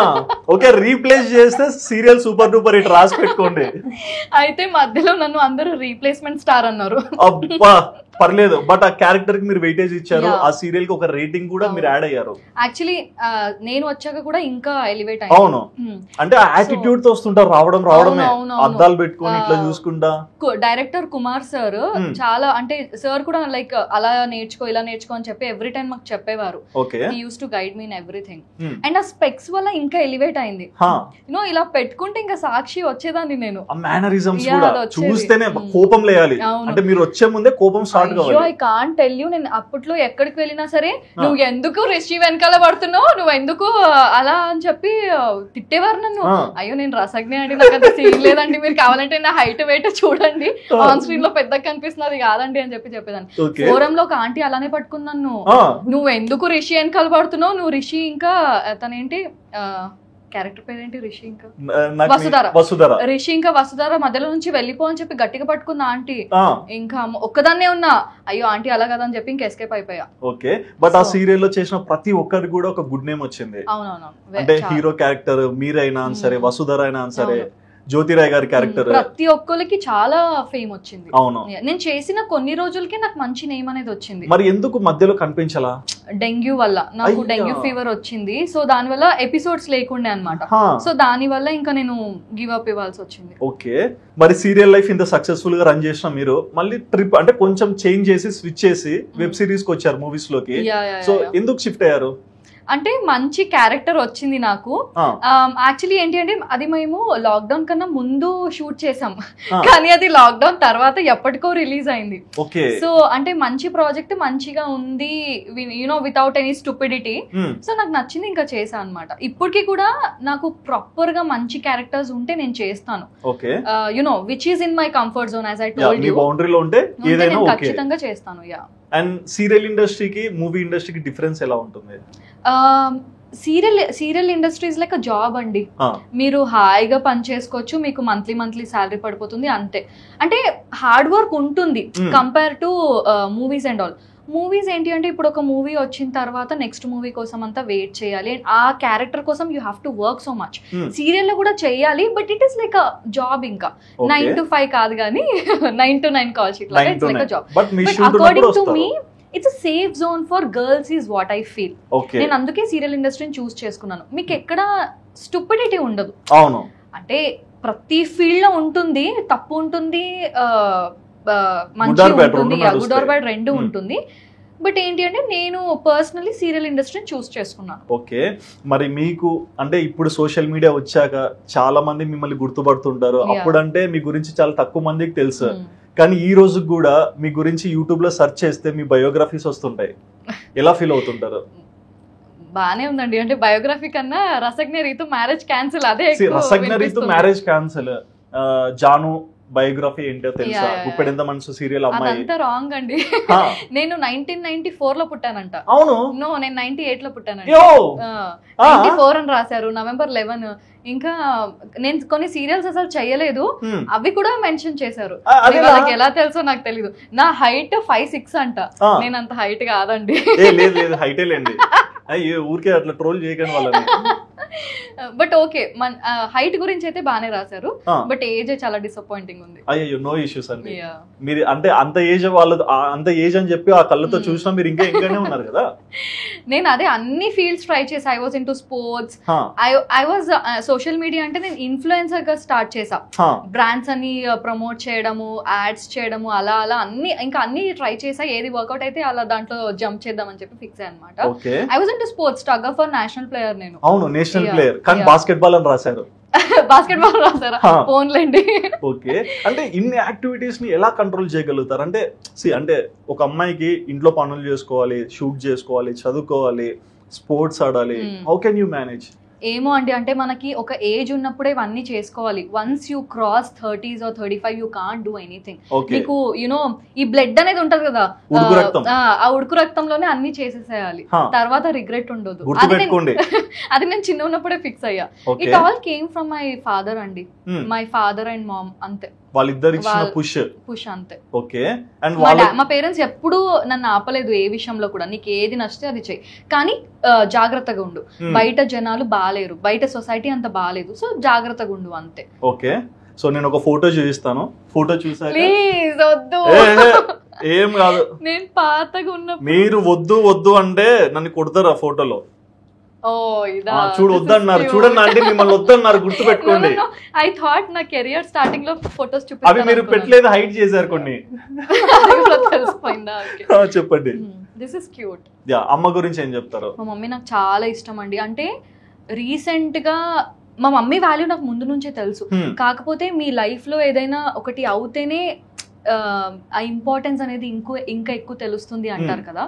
ఓకే, రీప్లేస్ చేస్తే సీరియల్ సూపర్ డూపర్ హిట్ రాసి పెట్టుకోండి. అయితే మధ్యలో నన్ను అందరూ రీప్లేస్మెంట్ స్టార్ అన్నారు. అబ్బా పర్లేదు, బట్ ఆ క్యారెక్టర్ కి మీరు వెయిటేజ్ ఇచ్చారు, ఆ సీరియల్ కి ఒక రేటింగ్ కూడా మీరు యాడ్ అయ్యారు. యాక్చువల్లీ నేను వచ్చాక కూడా ఇంకా ఎలివేట్ అయ్యాను. అవును, అంటే ఆ యాటిట్యూడ్ తో వస్తుంటారు, రావడమే అద్దాలు పెట్టుకొని ఇట్లా చూసుకుంటా. డైరెక్టర్ కుమార్ సార్ చాలా, అంటే సార్ కూడా లైక్ అలా నేర్చుకో ఇలా నేర్చుకో అని చెప్పి ఎవ్రీ టైం మాకు చెప్పేవారు. He used to guide me in everything. And ఆ స్పెక్స్ వల్ల ఇంకా ఎలివేట్ అయింది. యూనో ఇలా పెట్టుకుంటే ఇంకా సాక్షి వచ్చేదాన్ని నేను. ఆ మేనరిజమ్స్ కూడా చూస్తేనే కోపం లేయాలి, అంటే మీరు వచ్చే ముందే కోపం స్టార్ట్ కావాలి. ఐ కాంట్ టెల్ యూ, నేను అప్పట్లో ఎక్కడికి వెళ్ళినా సరే నువ్వు ఎందుకు రిషి వెనకాల పడుతున్నావు, నువ్వు ఎందుకు అలా అని చెప్పి తిట్టేవారు నన్ను. అయ్యో నేను రసజ్ఞ అండి, నాకు అంత సీన్ లేదండి, మీరు కావాలంటే నా హైట్ వెయిట్ చూడండి, ఆన్ స్క్రీన్ లో పెద్దగా కనిపిస్తున్నది కాదండి అని చెప్పేదాన్ని. ఫోరం లో ఒక ఆంటీ అలానే పట్టుకున్నాను, నువ్వు ఎందుకు రిషి వెనకాల పడుతున్నావు, నువ్వు రిషి ఇంకా తనేంటి క్యారెక్టర్ పేరేంటి, రిషి ఇంకా వసుధార, రిషి ఇంకా వసుధార మధ్యలో నుంచి వెళ్ళిపో అని చెప్పి గట్టిగా పట్టుకున్న ఆంటీ. ఇంకా ఒక్కదాన్నే ఉన్నా, అయ్యో ఆంటీ అలా కదా అని చెప్పి ఇంకా ఎస్కేప్ అయిపోయా. ఓకే, బట్ ఆ సీరియల్ లో చేసిన ప్రతి ఒక్కరికి కూడా ఒక గుడ్ నేమ్ వచ్చింది. అవునవును, అంటే హీరో క్యారెక్టర్ మీరైనా సరే, వసుధార అయినా సరే, జ్యోతిరాయ్ గారి క్యారెక్టర్, ప్రతి ఒక్కరికి చాలా ఫేమ్ వచ్చింది. అవును, నేను చేసిన కొన్ని రోజులకి నాకు మంచి నేమ్ అనేది వచ్చింది. మరి ఎందుకు మధ్యలో కనిపించాలా? డెంగ్యూ వల్ల నాకు డెంగ్యూ ఫీవర్ వచ్చింది. సో దాని వల్ల ఎపిసోడ్స్ లేకుండే అన్నమాట. సో దాని వల్ల ఇంకా నేను గివ్ అప్ ఇవ్వాల్సి వచ్చింది. ఓకే, మరి సీరియల్ లైఫ్ ఇంత సక్సెస్ఫుల్ గా రన్ చేసిన మీరు మళ్ళీ ట్రిప్ అంటే కొంచెం చేంజ్ చేసి స్విచ్ చేసి వెబ్ సిరీస్ కి వచ్చారు, మూవీస్ లోకి. సో ఎందుకు షిఫ్ట్ అయ్యారు? అంటే మంచి క్యారెక్టర్ వచ్చింది నాకు. యాక్చువల్లీ ఏంటి అంటే అది మేము లాక్డౌన్ కన్నా ముందు షూట్ చేసాం, కానీ అది లాక్డౌన్ తర్వాత ఎప్పటికో రిలీజ్ అయింది. సో అంటే మంచి ప్రాజెక్ట్, మంచిగా ఉంది, you know without any stupidity. So నాకు నచ్చింది, ఇంకా చేశాను అనమాట. ఇప్పటికి కూడా నాకు ప్రాపర్ గా మంచి క్యారెక్టర్స్ ఉంటే నేను చేస్తాను, you know which is in my comfort zone. As I told you, బౌండరీలో ఉంటే ఏదైనా ఖచ్చితంగా చేస్తాను. యా. అండ్ సీరియల్ ఇండస్ట్రీకి మూవీ ఇండస్ట్రీకి డిఫరెన్స్ ఎలా ఉంటుంది? Serial industry is like a job అండి. మీరు హాయిగా పని చేసుకోవచ్చు, మీకు మంత్లీ శాలరీ పడిపోతుంది, అంతే. అంటే హార్డ్ వర్క్ ఉంటుంది compare to movies and all. Movies ఏంటి అంటే ఇప్పుడు ఒక మూవీ వచ్చిన తర్వాత నెక్స్ట్ మూవీ కోసం అంతా వెయిట్ చేయాలి, అండ్ ఆ క్యారెక్టర్ కోసం you have to work so much. Serial లో కూడా చేయాలి, but it is like a job. ఇంకా 9 to 5 కాదు కానీ 9 to 9 కాల్ షీట్ లాగా it's like a job. But according to me it's a safe zone for girls is what I feel. నేను అందుకే సీరియల్ ఇండస్ట్రీని చూస్ చేసుకున్నాను. మీకు ఎక్కడ స్టూపిడిటీ ఉండదు. అవును, అంటే ప్రతి ఫీల్డ్ లో ఉంటుంది, తప్పు ఉంటుంది, మంచి ఉంటుంది, గుడ్ ఆర్ బ్యాడ్ రెండు ఉంటుంది. బట్ ఏంటి అంటే నేను పర్సనలీ సీరియల్ ఇండస్ట్రీని చూస్ చేసుకున్నాను. ఓకే, మరి మీకు అంటే ఇప్పుడు సోషల్ మీడియా వచ్చాక చాలా మంది మిమ్మల్ని గుర్తుపడుతుంటారు. అప్పుడంటే మీ గురించి చాలా తక్కువ మందికి తెలుసు, కానీ ఈ రోజు కూడా మీ గురించి యూట్యూబ్ లో సెర్చ్ చేస్తే మీ బయోగ్రఫీస్ వస్తుంటాయి. ఎలా ఫీల్ అవుతుంటారు? బానే ఉందండి. అంటే బయోగ్రఫీ కన్నా రసజ్ఞ రీతు మ్యారేజ్ క్యాన్సిల్, అదే Rasagna Ritu marriage cancel. Janu biography ఏంటో తెలుసా? గుప్పెడంత మనసు సీరియల్ అమ్మాయి. అదంతా రాంగ్ అండి. నేను 1994 లో పుట్టానంట. అవును, నో నేను 98 లో పుట్టానండి. 94 అని రాశారు, November 11. ఇంకా నేను కొన్ని సీరియల్స్ అసలు చెయ్యలేదు, అవి కూడా మెన్షన్ చేశారు. వాళ్ళకి ఎలా తెలుసో నాకు తెలీదు. నా హైట్ 5'6" అంట. నేను అంత హైట్ కాదండి. లేదు, హైటే లేండి. ఊరికే అట్లా ట్రోల్ చేయకండి వాళ్ళని. బట్ ఓకే, మన హైట్ గురించి అయితే బానే రాశారు, బట్ ఏజ్ చాలా డిసప్పాయింటింగ్ ఉంది. అయ్యో, నో ఇష్యూస్ అండి. మీరు అంటే అంత ఏజ్ వాళ్ళది, అంత ఏజ్ అని చెప్పి ఆ కళ్ళతో చూసినా మీరు ఇంకానే ఉన్నారు కదా. నేను అదే అన్ని ఫీల్డ్స్ ట్రై చేసి, I was into sports, I was social media అంటే నేను ఇన్ఫ్లుయెన్సర్ గా స్టార్ట్ చేసా. బ్రాండ్స్ అని ప్రమోట్ చేయడము, యాడ్స్ చేయడము, అలా అన్ని ట్రై చేసా. ఏది వర్కౌట్ అయితే అలా దాంట్లో జంప్ చేద్దామని చెప్పి ఫిక్స్ అయ్యాను అనమాట. I was into sports, tug for national player నేను. అవును, నేషనల్ ప్లేయర్, కానీ బాస్కెట్బాల్ అని రాశారు. బాస్కెట్బాల్ రాసారా? ఫోన్లేండి. ఓకే, అంటే ఇన్ని యాక్టివిటీస్ ని ఎలా కంట్రోల్ చేయగలుగుతారు? అంటే ఒక అమ్మాయికి ఇంట్లో పనులు చేసుకోవాలి, షూట్ చేసుకోవాలి, చదువుకోవాలి, స్పోర్ట్స్ ఆడాలి. How can you manage? ఏమో అండి, అంటే మనకి ఒక ఏజ్ ఉన్నప్పుడే ఇవన్నీ చేసుకోవాలి. Once you cross 30s or 35 you can't do anything. మీకు యునో ఈ బ్లడ్ అనేది ఉంటది కదా, ఆ ఉడుకు రక్తంలోనే అన్ని చేసేసేయాలి, తర్వాత రిగ్రెట్ ఉండదు. అది నేను చిన్న ఉన్నప్పుడే ఫిక్స్ అయ్యా. It all came from my father అండి, మై ఫాదర్ అండ్ మామ్, అంతే. వాళ్ళిద్దరు పుష్ అంతే. ఓకే, అండ్ మా పేరెంట్స్ ఎప్పుడు నన్ను ఆపలేదు ఏ విషయంలో కూడా. నీకు ఏది నచ్చితే అది చెయ్యి, కానీ జాగ్రత్తగా ఉండు, బయట జనాలు బాలేరు, బయట సొసైటీ అంత బాలేదు, సో జాగ్రత్తగా ఉండు, అంతే. ఓకే, సో నేను ఒక ఫోటో చూపిస్తాను. ఫోటో చూసాక ప్లీజ్ వద్దు, ఏం కాదు, నేను పాతగా ఉన్న. మీరు వద్దు అంటే నన్ను కొడతారు ఆ ఫోటోలో. చూడు, వద్దన్నారు, చూడండి అంటే మిమ్మల్ని వద్దన్నారు, గుర్తు పెట్టుకోండి. ఐ థాట్ నా కెరియర్ స్టార్టింగ్ లో ఫోటోస్ చూపిస్తాను, అవి మీరు పెట్టలేదు, హైడ్ చేశారు కొన్ని. తెలిసిపోయిందా? చెప్పండి. This is cute. అమ్మ గురించి ఏం చెప్తారు? మా మమ్మీ నాకు చాలా ఇష్టం అండి. అంటే రీసెంట్ గా మా మమ్మీ వాల్యూ నాకు ముందు నుంచే తెలుసు, కాకపోతే మీ లైఫ్ లో ఏదైనా ఒకటి అవుతేనే ఆ ఇంపార్టెన్స్ అనేది ఇంకా ఎక్కువ తెలుస్తుంది అంటారు కదా.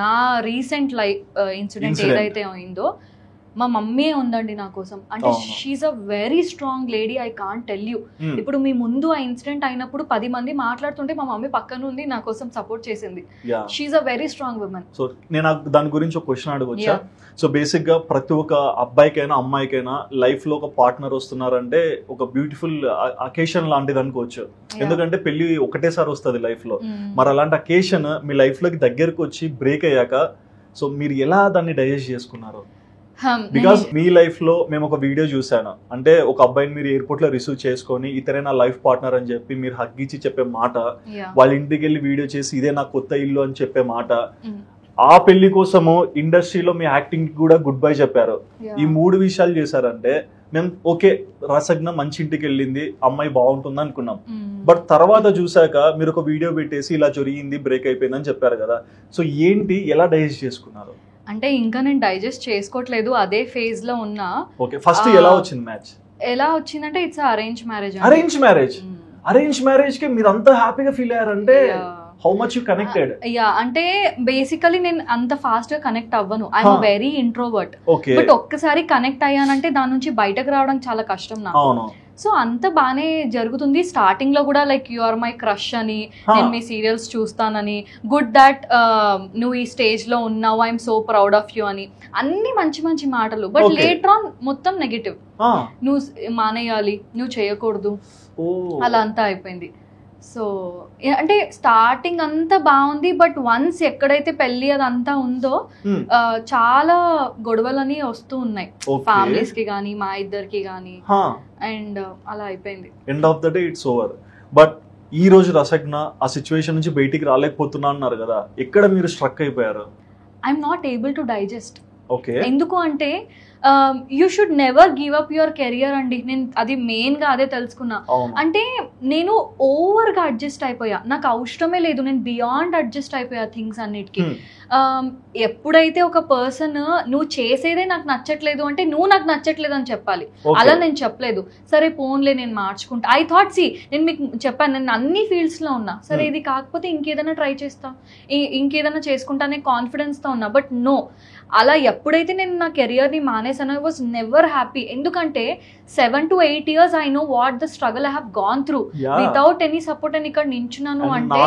నా రీసెంట్ లైఫ్ ఇన్సిడెంట్ ఏదైతే అయిందో, మా మమ్మీ ఉందండి నా కోసం. అంటే she's a very strong lady, I can't tell you. ఇప్పుడు మీ ముందు ఆ ఇన్సిడెంట్ అయినప్పుడు 10 మంది మాట్లాడుతుంటే మా మమ్మీ పక్కన ఉంది, నా కోసం సపోర్ట్ చేసింది. She's a very strong women. So నేను దాని గురించి ఒక క్వశ్చన్ అడగొచ్చా? సో బేసిక్ గా ప్రతి ఒక్క అబ్బాయికైనా అమ్మాయికైనా లైఫ్ లో ఒక పార్ట్నర్ వస్తున్నారంటే ఒక బ్యూటిఫుల్ అకేషన్ లాంటిది అనుకోవచ్చు. ఎందుకంటే పెళ్లి ఒకటేసారి వస్తుంది లైఫ్ లో. మరి అలాంటి అకేషన్ మీ లైఫ్ లోకి దగ్గరకు వచ్చి బ్రేక్ అయ్యాక సో మీరు ఎలా దాన్ని డైజెస్ట్ చేసుకున్నారు? బికాస్ మీ లైఫ్ లో మేము ఒక వీడియో చూసాను, అంటే ఒక అబ్బాయిని మీరు ఎయిర్పోర్ట్ లో రిసీవ్ చేసుకొని ఇతరే నా లైఫ్ పార్ట్నర్ అని చెప్పి మీరు హగ్ ఇచ్చి చెప్పే మాట, వాళ్ళ ఇంటికి వెళ్ళి వీడియో చేసి ఇదే నా కొత్త ఇల్లు అని చెప్పే మాట, ఆ పెళ్లి కోసము ఇండస్ట్రీలో మీ యాక్టింగ్ కూడా గుడ్ బై చెప్పారు. ఈ 3 విషయాలు చేశారంటే మేము ఓకే, రసజ్ఞ మంచి ఇంటికి వెళ్ళింది, అమ్మాయి బాగుంటుంది అనుకున్నాం. బట్ తర్వాత చూసాక మీరు ఒక వీడియో పెట్టేసి ఇలా జరిగింది, బ్రేక్ అయిపోయిందని చెప్పారు కదా. సో ఏంటి, ఎలా డైజెస్ట్ చేసుకున్నారు? అంటే ఇంకా నేను డైజెస్ట్ చేసుకోవట్లేదు, అదే ఫేజ్ లో ఉన్నా. ఓకే, ఫస్ట్ ఎలా వచ్చింది మ్యాచ్? ఎలా వచ్చిందంటే it's arrange marriage. Arrange marriage కి మీరు అంత హ్యాపీగా ఫీల్ అయ్యారంటే హౌ మచ్ యు కనెక్టెడ్? అంటే బేసికలీ నేను అంత ఫాస్ట్ గా కనెక్ట్ అవ్వను, ఐఎమ్ వెరీ ఇంట్రోవర్ట్. బట్ ఒక్కసారి కనెక్ట్ అయ్యానంటే దాని నుంచి బయటకు రావడం చాలా కష్టం నాకు. సో అంత బానే జరుగుతుంది. స్టార్టింగ్ లో కూడా like you are my crush అని, నేను మీ సీరియల్స్ చూస్తానని, గుడ్ దాట్ నువ్వు ఈ స్టేజ్ లో ఉన్నావు, I'm so proud of you అని అన్ని మంచి మంచి మాటలు. బట్ లేటర్ ఆన్ మొత్తం నెగటివ్, నువ్వు మానేయాలి, నువ్వు చేయకూడదు, అలా అంతా అయిపోయింది. సో అంటే స్టార్టింగ్ అంతా బాగుంది, బట్ వన్స్ ఎక్కడైతే పెళ్లి అదంతా ఉందో చాలా గొడవలని వస్తూ ఉన్నాయి ఫ్యామిలీస్ కి గానీ మా ఇద్దరికి గానీ, అండ్ అలా అయిపోయింది. End of the day it's over. But ఈ రోజు రసజ్ఞ ఆ సిచ్యువేషన్ నుంచి బయటికి రాలేకపోతున్నా అన్నారు కదా, ఎక్కడ మీరు స్ట్రక్ అయిపోయారు? I'm not able to digest. Okay, ఎందుకు అంటే you should never give up your career అండి. నేను అది మెయిన్ గా అదే తెలుసుకున్నా. అంటే నేను ఓవర్ గా అడ్జస్ట్ అయిపోయా, నాకు అవసరమే లేదు, నేను బియాండ్ అడ్జస్ట్ అయిపోయా థింగ్స్ అన్నిటికీ. ఎప్పుడైతే ఒక పర్సన్ నువ్వు చేసేదే నాకు నచ్చట్లేదు అంటే నువ్వు నాకు నచ్చట్లేదు అని చెప్పాలి, అలా నేను చెప్పలేదు. సరే పోన్లే నేను మార్చుకుంటా, ఐ థాట్ నేను మీకు చెప్పాను నేను అన్ని ఫీల్డ్స్ లో ఉన్నా, సరే ఇది కాకపోతే ఇంకేదైనా ట్రై చేస్తా, ఇంకేదైనా చేసుకుంటానే కాన్ఫిడెన్స్ తో ఉన్నా. బట్ నో, అలా ఎప్పుడైతే నేను నా కెరియర్ ని మానేసాను, ఐ వాజ్ నెవర్ హ్యాపీ. ఎందుకంటే 7 to 8 years I know what the struggle I have gone through without any support. నేను ఇక్కడ నించున్నాను అంటే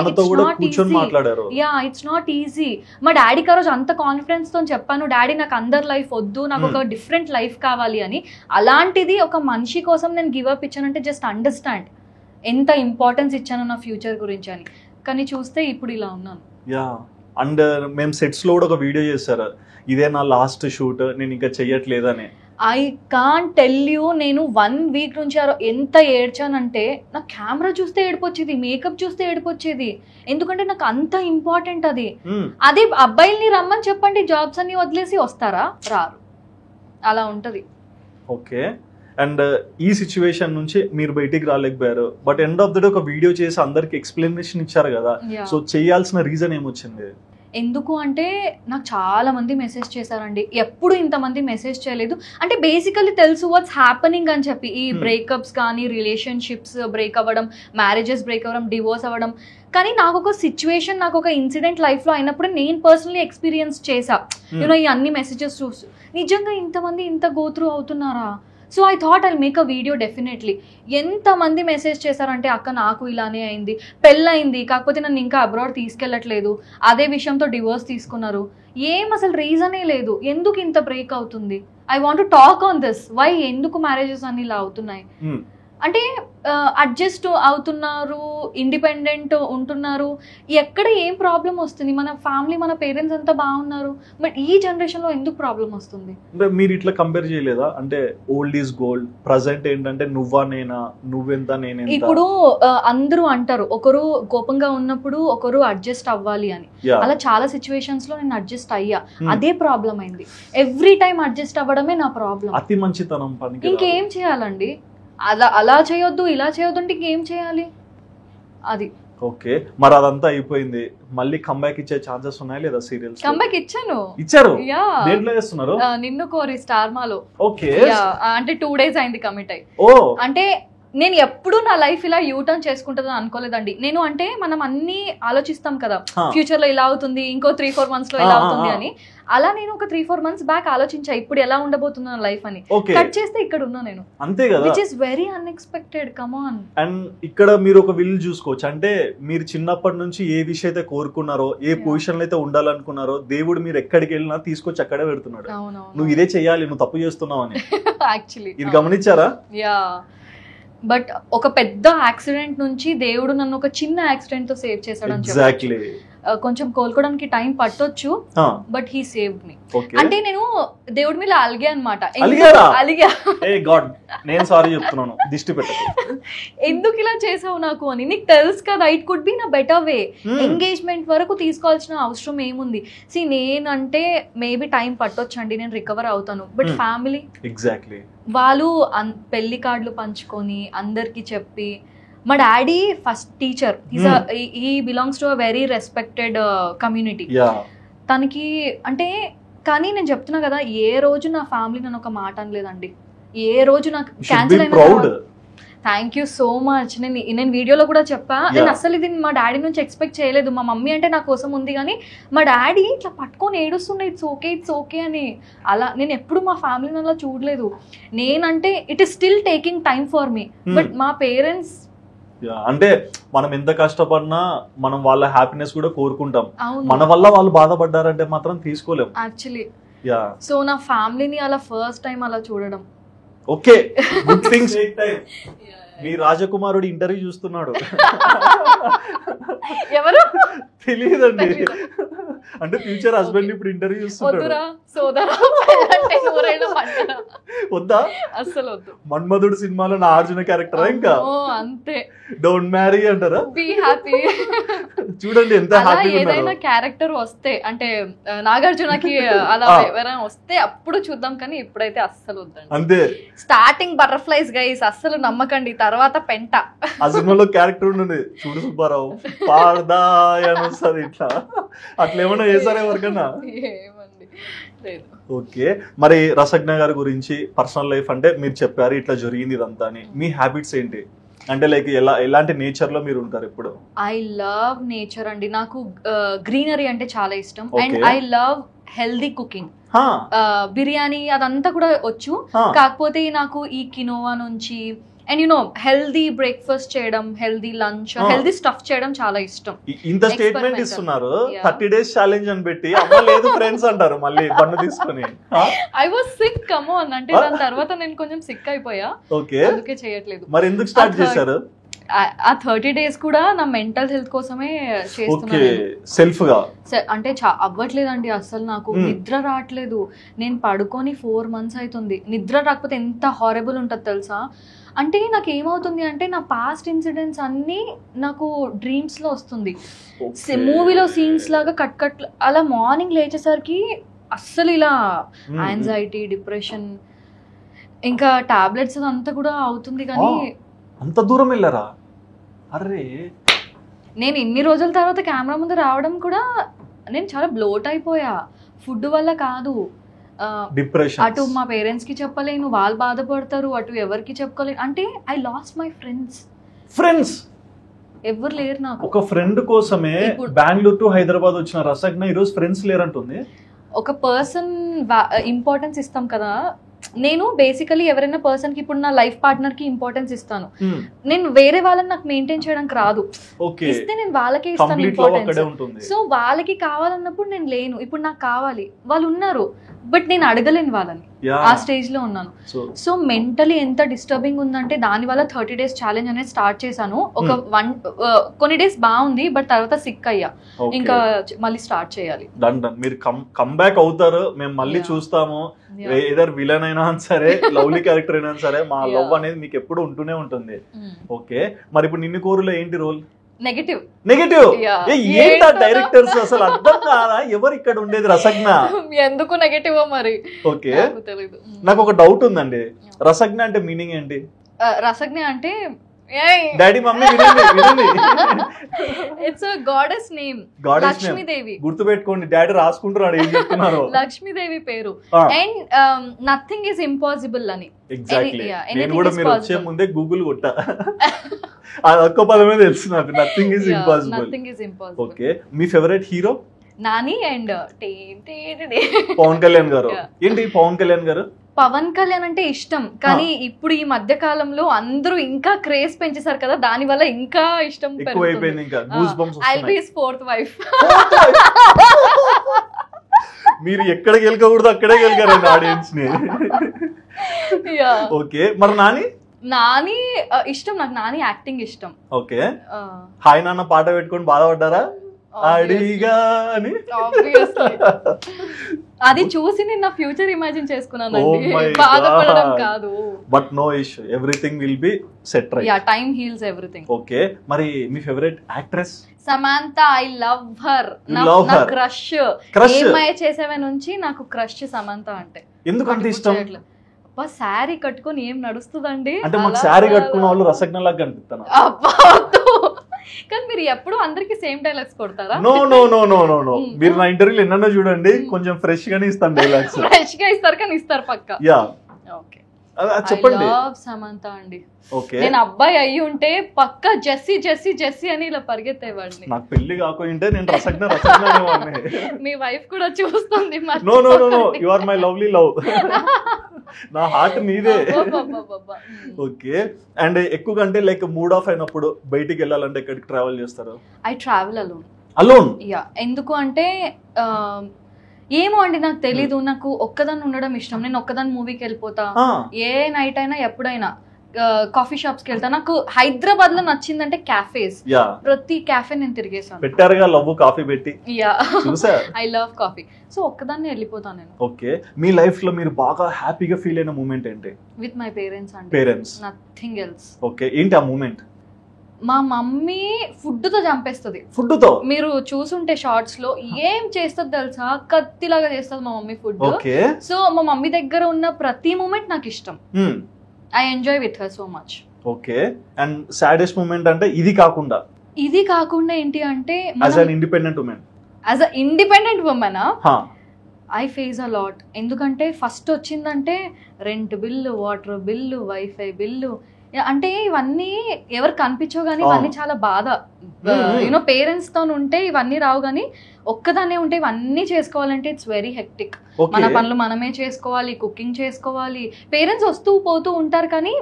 ఇట్స్ నాట్ ఈజీ. మా డాడీకి ఆ రోజు అంత కాన్ఫిడెన్స్ తో చెప్పాను, డాడీ నాకు అందరి లైఫ్ వద్దు, నాకు ఒక డిఫరెంట్ లైఫ్ కావాలి అని. అలాంటిది ఒక మనిషి కోసం నేను గివ్ అప్ ఇచ్చానంటే జస్ట్ అండర్స్టాండ్ ఎంత ఇంపార్టెన్స్ ఇచ్చాను నా ఫ్యూచర్ గురించి అని. కానీ చూస్తే ఇప్పుడు ఇలా ఉన్నాను. అండ్ మేము సెట్స్ లో కూడా ఒక వీడియో చేశారు, ఇదే నా లాస్ట్ షూట్, నేను ఇంకా చెయ్యట్లేదని. ఐ కాంట్ టెల్ యూ, నేను 1 week నుంచి ఎంత ఏడ్చానంటే నాకు కెమెరా చూస్తే ఏడిపోచ్చేది, మేకప్ చూస్తే ఏడిపోచ్చేది. ఎందుకంటే నాకు అంత ఇంపార్టెంట్ అది. అదే అబ్బాయిల్ని రమ్మని చెప్పండి, జాబ్స్ అన్ని వదిలేసి వస్తారా? రారు, అలా ఉంటది. ఓకే, అండ్ ఈ సిచ్యువేషన్ నుంచి మీరు బయటికి రాలేకపోయారు, but end of the day ఒక వీడియో చేసి అందరికి ఎక్స్ప్లెనేషన్ ఇచ్చారు కదా, సో చేయాల్సిన రీజన్ ఏమొచ్చింది? ఎందుకు అంటే నాకు చాలా మంది మెసేజ్ చేశారండి, ఎప్పుడు ఇంతమంది మెసేజ్ చేయలేదు. అంటే బేసికలీ తెలుసు వాట్స్ హ్యాపెనింగ్ అని చెప్పి, ఈ బ్రేకప్స్ కానీ రిలేషన్షిప్స్ బ్రేక్ అవ్వడం, మ్యారేజెస్ బ్రేక్ అవ్వడం, డివోర్స్ అవ్వడం. కానీ నాకు ఒక సిచ్యువేషన్, నాకు ఒక ఇన్సిడెంట్ లైఫ్లో అయినప్పుడు నేను పర్సనలీ ఎక్స్పీరియన్స్ చేసా. యూనో ఈ అన్ని మెసేజెస్ చూసి నిజంగా ఇంతమంది ఇంత గో త్రూ అవుతున్నారా? So I thought I'll make a video definitely. ఎంతమంది మెసేజ్ చేశారంటే అక్క నాకు ఇలానే అయింది, పెళ్ళయింది కాకపోతే నన్ను ఇంకా అబ్రాడ్ తీసుకెళ్ళట్లేదు, అదే విషయంతో డివోర్స్ తీసుకున్నారు, ఏం అసలు రీజనే లేదు, ఎందుకు ఇంత బ్రేక్ అవుతుంది, I want to talk on this, why ఎందుకు మ్యారేజెస్ అన్ని ఇలా అవుతున్నాయి. అంటే అడ్జస్ట్ అవుతున్నారు, ఇండిపెండెంట్ ఉంటున్నారు, ఎక్కడ ఏం ప్రాబ్లం వస్తుంది, మన ఫ్యామిలీ మన పేరెంట్స్ అంతా బాగున్నారు, బట్ ఈ జనరేషన్ లో ఎందుకు ప్రాబ్లం వస్తుంది? మీరు ఇట్లా కంపేర్ చేయలేదా? అంటే ఓల్డ్ ఈజ్ గోల్డ్, ప్రజెంట్ ఏంటంటే నువ్వా నేనా, నువ్వెంత నేనెంత. ఇప్పుడు అందరూ అంటారు ఒకరు కోపంగా ఉన్నప్పుడు ఒకరు అడ్జస్ట్ అవ్వాలి అని, అలా చాలా సిచ్యువేషన్స్ లో నేను అడ్జస్ట్ అయ్యా, అదే ప్రాబ్లం అయింది. ఎవ్రీ టైం అడ్జస్ట్ అవ్వడమే నా ప్రాబ్లం. అతి మంచితనం పని. ఇంకేం చేయాలండి, అలా చేయొద్దు ఇలా చేయొద్దు అంటే ఇంకేం చేయాలి అది. ఓకే, మరి అదంతా అయిపోయింది, మళ్ళీ కంబ్యాక్ ఇచ్చే ఛాన్సెస్ ఉన్నాయా లేదా? సీరియల్స్ కంబ్యాక్ ఇచ్చారు. దేంట్లో చేస్తున్నారు? నిన్ను కోరి స్టార్ మాలో. ఓకే, అంటే 2 days అయింది కమిట్ అయ్యి. అంటే నేను ఎప్పుడు నా లైఫ్ ఇలా యూటర్న్ చేసుకుంటుందని అనుకోలేదండి. నేను అంటే మనం అన్ని ఆలోచిస్తాం కదా, ఫ్యూచర్ లో ఇలా అవుతుంది, ఇంకో 3-4 months లో ఇలా అవుతుంది అని. అలా నేను ఒక 3-4 months బ్యాక్ ఆలోచించా ఇప్పుడు ఎలా ఉండబోతుంది నా లైఫ్ అని. కట్ చేస్తే ఇక్కడ ఉన్నా నేను, అంతే కదా, which is very unexpected. Come on. And ఇక్కడ మీరు ఒక విల్ చూసుకోవచ్చు, అంటే మీరు చిన్నప్పటి నుంచి ఏ విషయం అయితే కోరుకున్నారో, ఏ పొజిషన్ లో అయితే ఉండాలనుకున్నారో, దేవుడు మీరు ఎక్కడికి వెళ్ళినా తీసుకొచ్చి అక్కడే పెడుతున్నాడు. నువ్వు ఇదే చెయ్యాలి, నువ్వు తప్పు చేస్తున్నావు అని. యాక్చువల్లీ ఇది గమనించారా? యా, బట్ ఒక పెద్ద యాక్సిడెంట్ నుంచి దేవుడు నన్ను ఒక చిన్న యాక్సిడెంట్ తో సేవ్ చేశాడు అని చెప్పి. కొంచెం కోలుకోవడానికి టైం పట్టొచ్చు, బట్ హీ సేవ్డ్ మీ. అంటే నేను దేవుడి మీద అలిగా అనమాట. ఎందుకు ఇలా చేసావు నాకు అని, నీకు తెలుసు కదా ఇట్ కుడ్ బి నా బెటర్ వే. ఎంగేజ్మెంట్ వరకు తీసుకోవాల్సిన అవసరం ఏముంది? సి నేనంటే మేబీ టైం పట్టొచ్చు అండి, నేను రికవర్ అవుతాను, బట్ ఫ్యామిలీ వాళ్ళు పెళ్లి కార్డులు పంచుకొని అందరికి చెప్పి. మా daddy first teacher, he belongs to a very respected community. తనకి అంటే కానీ నేను చెప్తున్నా కదా, ఏ రోజు నా ఫ్యామిలీ నన్ను ఒక మాట అనలేదండి. ఏ రోజు నాకు క్యాన్సిల్ అయిన, థ్యాంక్ యూ సో మచ్. నేను వీడియోలో కూడా చెప్పా, నేను అసలు ఇది మా డాడీ నుంచి ఎక్స్పెక్ట్ చేయలేదు. మా మమ్మీ అంటే నా కోసం ఉంది, కానీ మా డాడీ ఇట్లా పట్టుకొని ఏడుస్తుండే ఇట్స్ ఓకే అని. అలా నేను ఎప్పుడు మా ఫ్యామిలీని అలా చూడలేదు. నేనంటే it is still taking time for me, but మా పేరెంట్స్ అంటే మనం ఎంత కష్టపడినా మనం వాళ్ళ హ్యాపీనెస్ కూడా కోరుకుంటాం. మన వల్ల వాళ్ళు బాధపడ్డారంటే మాత్రం తీసుకోలేం యాక్చువల్లీ. సో నా ఫ్యామిలీని అలా ఫస్ట్ టైం అలా చూడడం. Okay, good things take time. మీ రాజకుమారుడు ఇంటర్వ్యూ చూస్తున్నాడు. ఎవరు తెలియదండి, అంటే ఫ్యూచర్ హస్బెండ్ ఇప్పుడు ఇంటర్వ్యూ చూస్తున్నాడు. వద్దా? అసలు వద్దు. మన్మధుడు సినిమాలో నా అర్జున క్యారెక్టర్ ఇంకా అంతే. డోంట్ మ్యారీ అంటారా? Be happy. చూడండి ఎంత హ్యాపీగా ఉన్నారు. ఏదైనా క్యారెక్టర్ వస్తే అంటే నాగార్జునకి అలా ఎవరైనా వస్తే అప్పుడు చూద్దాం, కానీ ఇప్పుడైతే అస్సలు వద్దండి. అంతే. స్టార్టింగ్ బటర్ఫ్లైస్ గైస్, అస్సలు నమ్మకండి, తర్వాత పెంట. ఆ సినిమాలో క్యారెక్టర్ ఉంటుంది చూడు సుబ్బారావు, పాడదాయ్ అని వస్తుంది ఇట్లా. అట్లా ఏమన్నా చేశారా ఎవరికన్నా? ఏమండి లేదు. ఓకే, మరి రసజ్ఞ గారి గురించి పర్సనల్ లైఫ్ అంటే మీరు చెప్పారు ఇట్లా జరిగింది ఇదంతా అని. మీ హ్యాబిట్స్ ఏంటి? అంటే లైక్ ఎలాంటి నేచర్ లో మీరు ఉంటారు ఎప్పుడు? ఐ లవ్ నేచర్ అండి. నాకు గ్రీనరీ అంటే చాలా ఇష్టం. And I love healthy cooking. Biryani అదంతా కూడా వచ్చు, కాకపోతే నాకు ఈ కినోవా నుంచి and you know healthy breakfast చేయడం, హెల్దీ లంచ్, హెల్దీ స్టఫ్ చేయడం చాలా ఇష్టం. ఇంత స్టేట్మెంట్ ఇస్తున్నారు, 30 days ఛాలెంజ్ అని పెట్టి అమ్మ లేదు ఫ్రెండ్స్ అంటారు మళ్ళీ బండి తీసుకొని. I was sick, come on, అంటే దాని తర్వాత నేను కొంచెం సిక్ అయిపోయా. ఓకే, అందుకే చేయట్లేదు. మరి ఎందుకు స్టార్ట్ చేశారు? ఆ 30 days కూడా నా మెంటల్ హెల్త్ కోసమే చేస్తున్నాను. సెల్ఫ్ గా అంటే అవ్వట్లేదండి అసలు. నాకు నిద్ర రావట్లేదు. నేను పడుకొని 4 months అవుతుంది. నిద్ర రాకపోతే ఎంత హారబుల్ ఉంటుంది తెలుసా? అంటే నాకు ఏమవుతుంది అంటే నా పాస్ట్ ఇన్సిడెంట్స్ అన్నీ నాకు డ్రీమ్స్ లో వస్తుంది, మూవీలో సీన్స్ లాగా కట్ అలా. మార్నింగ్ లేచేసరికి అస్సలు ఇలా యాంగ్జైటీ, డిప్రెషన్, ఇంకా టాబ్లెట్స్ అదంతా కూడా అవుతుంది. కానీ అంత దూరం వెళ్ళారా? అరే, నేను ఇన్ని రోజుల తర్వాత కెమెరా ముందు రావడం కూడా నేను చాలా బ్లోట్ అయిపోయా. ఫుడ్ వల్ల కాదు, డిప్రెషన్. అటు మా పేరెంట్స్ కి చెప్పలేను, వాళ్ళు బాధపడతారు, అటు ఎవరికి చెప్పుకోలేను. అంటే ఐ లాస్ట్ మై ఫ్రెండ్స్. ఎవరు లేరు నాకు. ఒక ఫ్రెండ్ కోసమే బెంగళూరు టు హైదరాబాద్ వచ్చిన రసజ్ఞ ఈ రోజు ఫ్రెండ్స్ లేరంటుంది. ఒక పర్సన్ ఇంపార్టెన్స్ ఇస్తాం కదా. నేను బేసికలీ ఎవరైనా పర్సన్ కి, ఇప్పుడు నా లైఫ్ పార్ట్నర్ కి ఇంపార్టెన్స్ ఇస్తాను. నేను వేరే వాళ్ళని నాకు మెయింటైన్ చేయడానికి రాదు. ఇస్తే నేను వాళ్ళకే ఇస్తాను ఇంపార్టెన్స్. సో వాళ్ళకి కావాలన్నప్పుడు నేను లేను. ఇప్పుడు నాకు కావాలి, వాళ్ళు ఉన్నారు, బట్ నేను అడగలేను వాళ్ళని. ఆ స్టేజ్ లో ఉన్నాను. సో మెంటలీ ఎంత డిస్టర్బింగ్ ఉందంటే దాని వల్ల 30 days ఛాలెంజ్ అనేది స్టార్ట్ చేశాను. కొన్ని డేస్ బాగుంది, బట్ తర్వాత సిక్ అయ్యా. ఇంకా మళ్ళీ స్టార్ట్ చేయాలి. మీరు కమ్బ్యాక్ అవుతారు, మేము మళ్ళీ చూస్తాము. ఏదర్ విలన్ అయినా సరే, లవ్లీ క్యారెక్టర్ అయినా సరే, మా లవ్ అనేది మీకు ఎప్పుడు ఉంటూనే ఉంటుంది. ఓకే, మరి ఇప్పుడు నిన్ను కోరులో ఏంటి రోల్? నెగటివ్. ఏంటా డైరెక్టర్స్ అసలు అర్థం కాదా? ఎవరు ఇక్కడ ఉండేది? రసజ్ఞ ఎందుకు నెగటివ్ మరి? ఓకే, నాకు ఒక డౌట్ ఉందండి. రసజ్ఞ అంటే మీనింగ్ ఏంటి? రసజ్ఞ అంటే డాడీ మమ్మీ వినండి, it's a goddess name, Lakshmidevi. గుర్తుపెట్టుకోండి, డాడీ రాసుకుంటున్నాడు ఏం చెప్తున్నారు. లక్ష్మీదేవి పేరు. అండ్ నథింగ్ ఇస్ ఇంపాసిబుల్ అని. ఎగ్జాక్ట్లీ, నేను కూడా మీరు వచ్చే ముందే గూగుల్ కొట్టా. అది ఒక్క పదమే తెలుసు నాకు, నథింగ్ ఇస్ ఇంపాసిబుల్. ఓకే, మీ favourite hero? Nani and Pavan Kalyan garu. ఏంటి పవన్ కళ్యాణ్ గారు? పవన్ కళ్యాణ్ అంటే ఇష్టం, కానీ ఇప్పుడు ఈ మధ్య కాలంలో అందరూ ఇంకా క్రేజ్ పెంచేశారు కదా, దాని వల్ల ఇంకా ఇష్టం ఎక్కువైపోయింది. ఇంకా I'll be his fourth wife. మీరు ఎక్కడ గెలకూడదు అక్కడే గెలికారండి ఆడియన్స్ ని. ఓకే, మరి నాని ఇష్టం నాకు. నాని యాక్టింగ్ ఇష్టం. ఓకే, హాయ్ నాన్న పాట పెట్టుకొని బాధపడ్డారా? అడిగా అని అది చూసి నేను నా ఫ్యూచర్ ఇమాజిన్ చేసుకున్నాను, బాధపడడం కాదు. But no issue, everything will be set right. Yeah, time heals everything. Okay, మరి మీ favourite actress? Samantha. I love her. నా క్రష్. ఏమై చేసేవే నుంచి నాకు క్రష్ సమంత అంటే. ఎందుకు అంత ఇష్టం? శారీ కట్టుకొని ఏం నడుస్తుందండి. అంటే మాకు శారీ కట్టుకున్న వాళ్ళు రసజ్ఞలాగా కనిపిస్తాను. కానీ మీరు ఎప్పుడు అందరికి సేమ్ డైలాగ్స్ కొడతారా? No no no no no no మీరు నా ఇంటర్వ్యూలు ఎన్నో చూడండి, కొంచెం ఫ్రెష్ గానే ఇస్తాను డైలాగ్స్. ఫ్రెష్ గా ఇస్తారు కానీ ఇస్తారు పక్కా. యా ఓకే చెప్పండి. సమంత అండి. ఓకే నేను అబ్బాయి అయ్యి ఉంటే పక్కా జెస్సీ జెస్సీ జెస్సీ అని ఇలా పరిగెత్తేవాడిని. నాకు పెళ్లి కాకుంటే నేను రసజ్ఞ అనేవాడిని. మీ వైఫ్ కూడా చూస్తుంది. No no no no you are my lovely love. నా హార్ట్ మీదే. ఓకే అండ్ ఎక్కువగా అంటే లైక్ మూడ్ ఆఫ్ అయినప్పుడు బయటికి వెళ్ళాలంటే ఎక్కడికి ట్రావెల్ చేస్తారు? I travel alone. Alone? Yeah. ఎందుకు అంటే ఏమో అండి నాకు తెలీదు, నాకు ఒక్కదాన్ని ఉండడం ఇష్టం. నేను ఒక్కదాన్ని మూవీకి వెళ్ళిపోతా, ఏ నైట్ అయినా ఎప్పుడైనా కాఫీ షాప్స్ కి వెళ్తా. నాకు హైదరాబాద్ లో నచ్చిందంటే క్యాఫేస్, ప్రతి క్యాఫే నేను తిరిగేసాను. పెట్టారుగా లవ్ కాఫీ పెట్టి. Yeah I love coffee. So ఒక్కదాన్ని వెళ్ళిపోతాను నేను. ఓకే మీ లైఫ్ లో మీరు బాగా హ్యాపీగా ఫీల్ అయిన మూమెంట్ ఏంటి? విత్ మై పేరెంట్స్ అండి. Parents, nothing else. ఓకే ఏంటి ఆ మూమెంట్? మా మమ్మీ ఫుడ్ తో చంపేస్తుంది. ఫుడ్ తో మీరు చూసుంటే షార్ట్స్ లో ఏం చేస్తుంది తెలుసా, కత్తిలాగా చేస్తుంది మా మమ్మీ ఫుడ్. సో మా మమ్మీ దగ్గర ఉన్న ప్రతి మూమెంట్ నాకు ఇష్టం. I enjoy with her so much. Okay and saddest moment అంటే ఇది కాకుండా? ఇది కాకుండా ఏంటి అంటే as an independent women. As a independent women I face a lot. ఎందుకంటే ఫస్ట్ వచ్చిందంటే rent bill, water bill, wifi bill, అంటే ఇవన్నీ ఎవరు కనిపించవు కానీ ఇవన్నీ చాలా బాధ. యూనో పేరెంట్స్ తో ఉంటే ఇవన్నీ రావు, కానీ ఒక్కదానే ఉంటే ఇవన్నీ చేసుకోవాలంటే ఇట్స్ వెరీ హెక్టిక్. మన పనులు మనమే చేసుకోవాలి, కుకింగ్ చేసుకోవాలి. పేరెంట్స్ వస్తూ పోతూ ఉంటారు కానీ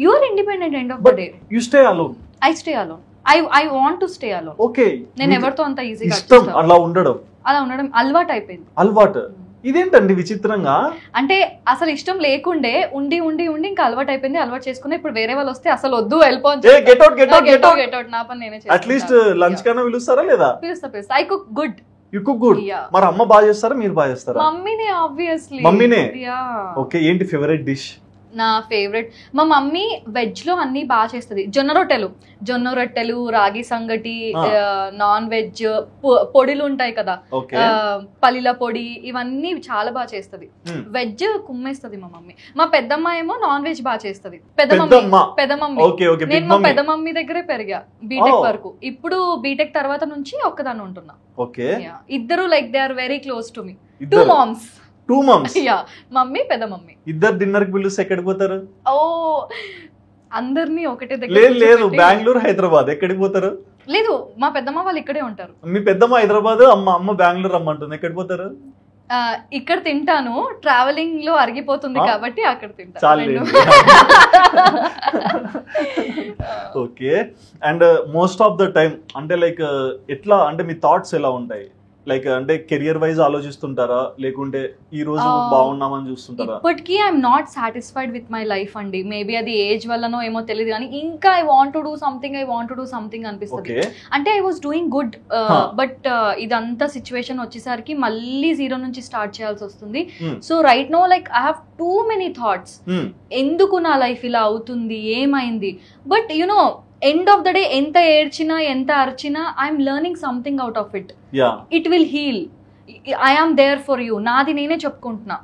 you are independent end of the day. You stay alone. I stay alone. I want to stay alone. Okay నేను ఎవరితో అంత ఈజీగా అలా ఉండడం అలవాటు అయిపోయింది. అలవాటు ఇదేంటండి విచిత్రంగా? అంటే అసలు ఇష్టం లేకుండే ఉండి ఉండి ఉండి ఇంకా అలవాటు అయిపోయింది. అలవాటు చేసుకుని ఇప్పుడు వేరే వాళ్ళు వస్తే అసలు వద్దు వెళ్ళిపోవచ్చు. నా పని నేనే చేస్తాను. అట్లీస్ట్ లంచ్ కన్నా పిలుస్తారా లేదా? పిలుస్తా. I cook good. You cook good. మరి అమ్మ బాగా చేస్తారా మీరు బాగా చేస్తారా? మమ్మీనే ఆబ్వియస్లీ. మమ్మీనే. ఓకే ఏంటి ఫేవరెట్ డిష్? నా ఫేవరెట్ మా మమ్మీ వెజ్ లో అన్ని బాగా చేస్తుంది. జొన్న రొట్టెలు, రాగి సంగటి, నాన్ వెజ్ పొడిలు ఉంటాయి కదా, పల్లీల పొడి, ఇవన్నీ చాలా బాగా చేస్తుంది. వెజ్ కుమ్మేస్తుంది మా మమ్మీ. మా పెద్దమ్మ ఏమో నాన్ వెజ్ బాగా చేస్తుంది. పెద్ద మమ్మీ నేను మా పెద్ద మమ్మీ దగ్గరే పెరిగా బీటెక్ వరకు. ఇప్పుడు బీటెక్ తర్వాత నుంచి ఒక్కదాన్ని ఉంటున్నా. ఇద్దరు like they are very close to me. Two moms. Yeah mummy పెద్ద మమ్మీ. ఇద్దరు డిన్నర్ కి పిలిస్తే ఎక్కడికి పోతారు? ఓ అందరినీ ఒకటే దగ్గర. లేదు బెంగళూరు, హైదరాబాద్ ఎక్కడికి పోతారు? లేదు మా పెద్దమ్మ వాళ్ళు ఇక్కడే ఉంటారు. మీ పెద్దమ్మ హైదరాబాద్, అమ్మ బెంగళూరు రమ్మంటుంది. ఎక్కడికి పోతారు? ఇక్కడ తింటాను, ట్రావెలింగ్ లో అరిగిపోతుంది కాబట్టి అక్కడ తింటాను. Okay and most of the time అంటే లైక్ ఎట్లా అంటే మీ థాట్స్ ఎలా ఉంటాయి? లైక్ అంటే కెరియర్ వైజ్ ఆలోచిస్తుంటారా లేకుంటే ఈ రోజు బాగున్నామని చూస్తుంటారా? ఇప్పటికీ I'm not satisfied with my life అండి. మేబీ అది ఏజ్ వల్లనో ఏమో తెలియదు కానీ ఇంకా I want to do something అనిపిస్తుంది. అంటే I was doing good but ఇదంతా సిచ్యువేషన్ వచ్చేసరికి మళ్ళీ జీరో నుంచి స్టార్ట్ చేయాల్సి వస్తుంది. So right now like I have too many thoughts. ఎందుకు నా లైఫ్ ఇలా అవుతుంది, ఏమైంది? But you know end of the day ఎంత ఏడ్చినా ఎంత అరిచినా I'm learning something out of it. It will heal. I am there for you. నాది నేనే చెప్పుకుంటున్నా,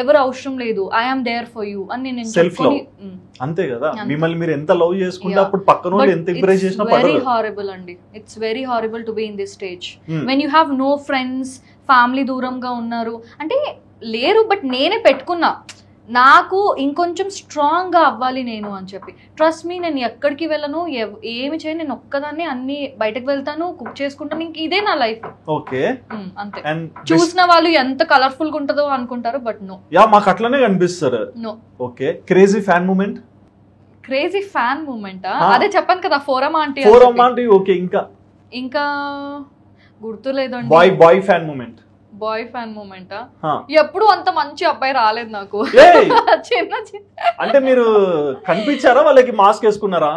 ఎవరు అవసరం లేదు. I am there for you అని నేను చెప్పుకొని. అంతే కదా, మిమ్మల్ని మీరు ఎంత లవ్ చేసుకుంటే అప్పుడు పక్కన వాళ్ళు ఎంత ఎంకరేజ్ చేసినా పడదు. వెరీ హారిబుల్ అండి. It's very horrible to be in this stage when you have no friends. Family దూరంగా ఉన్నారు అంటే లేరు, బట్ నేనే పెట్టుకున్నా నాకు ఇంకొంచెం స్ట్రాంగ్ గా అవ్వాలి నేను అని చెప్పి. ట్రస్ట్ మీ, నేను ఎక్కడికి వెళ్ళను, ఏమి చేయను, నేను ఒక్కదాన్ని అన్ని బయటకు వెళ్తాను, కుక్ చేసుకుంటాను, ఇంక ఇదే నా లైఫ్. ఓకే అంతే. చూసిన వాళ్ళు ఎంత కలర్ఫుల్ గా ఉంటుందో అనుకుంటారు, బట్ నో. యా మాకు అట్లనే కనిపిస్తారు. No. Okay crazy fan moment? Crazy fan moment అదే చెప్పాను కదా, ఫోరమ్ ఆంటీ. ఓకే ఇంకా గుర్తులేదండి. Boy fan moment? Boy fan moment ఎప్పుడు అంత మంచి అబ్బాయి రాలేదు నాకు. చిన్న అంటే మీరు కనిపించారా వాళ్ళకి? మాస్క్ వేసుకున్నారా?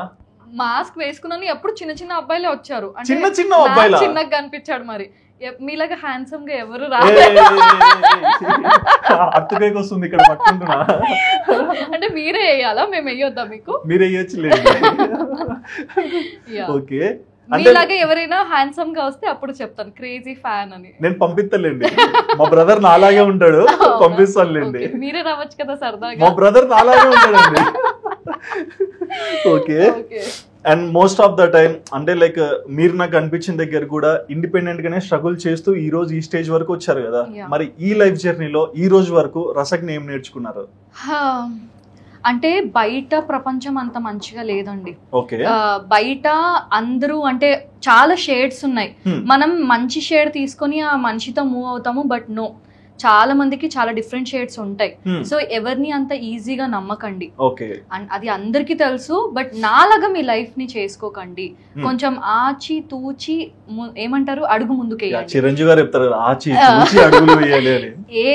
మాస్క్ వేసుకున్నాను. ఎప్పుడు చిన్న చిన్న అబ్బాయిలే వచ్చారు. చిన్నగా కనిపించాడు. మరి మీలాగా హ్యాండ్సమ్ గా ఎవరు రాలేదు. వస్తుంది ఇక్కడ పట్టుకుంటున్నా. అంటే మీరే వేయాలా, మేము వేయొద్దా మీకు? మీరే వేయచ్చు. ఓకే మీలాగా ఎవరైనా హ్యాండ్సమ్ గా వస్తే అప్పుడు చెప్తాను క్రేజీ ఫ్యాన్ అని. నేను పంపిస్తాలేండి, మా బ్రదర్ నాలాగే ఉంటాడు, పంపిస్తానులేండి. మీరే రావచ్చు కదా సరదాగా. మా బ్రదర్ నాలాగే ఉంటాడండి. Okay and most of the time అంటే లైక్ మీరు నాకు అనిపించిన దగ్గర కూడా ఇండిపెండెంట్ గానే స్ట్రగుల్ చేస్తూ ఈ రోజు ఈ స్టేజ్ వరకు వచ్చారు కదా. Yeah. మరి ఈ లైఫ్ జర్నీలో ఈ రోజు వరకు రసజ్ఞ ఏం నేర్చుకున్నారు? అంటే బయట ప్రపంచం అంత మంచిగా లేదండి. ఓకే, బయట అందరూ అంటే చాలా షేడ్స్ ఉన్నాయి. మనం మంచి షేడ్ తీసుకొని ఆ మనిషితో మూవ్ అవుతాము, బట్ నో, చాలా మందికి చాలా డిఫరెంట్ షేడ్స్ ఉంటాయి. సో ఎవరిని అంత ఈజీగా నమ్మకండి. ఓకే, అది అందరికీ తెలుసు, బట్ నాలాగా మీ లైఫ్ ని చేసుకోకండి. కొంచెం ఆచి తూచి ఏమంటారు అడుగు ముందుకేయాలి. చిరంజీవి గారు చెప్తారు ఆచి తూచి అడుగులు వేయాలి అని. ఏ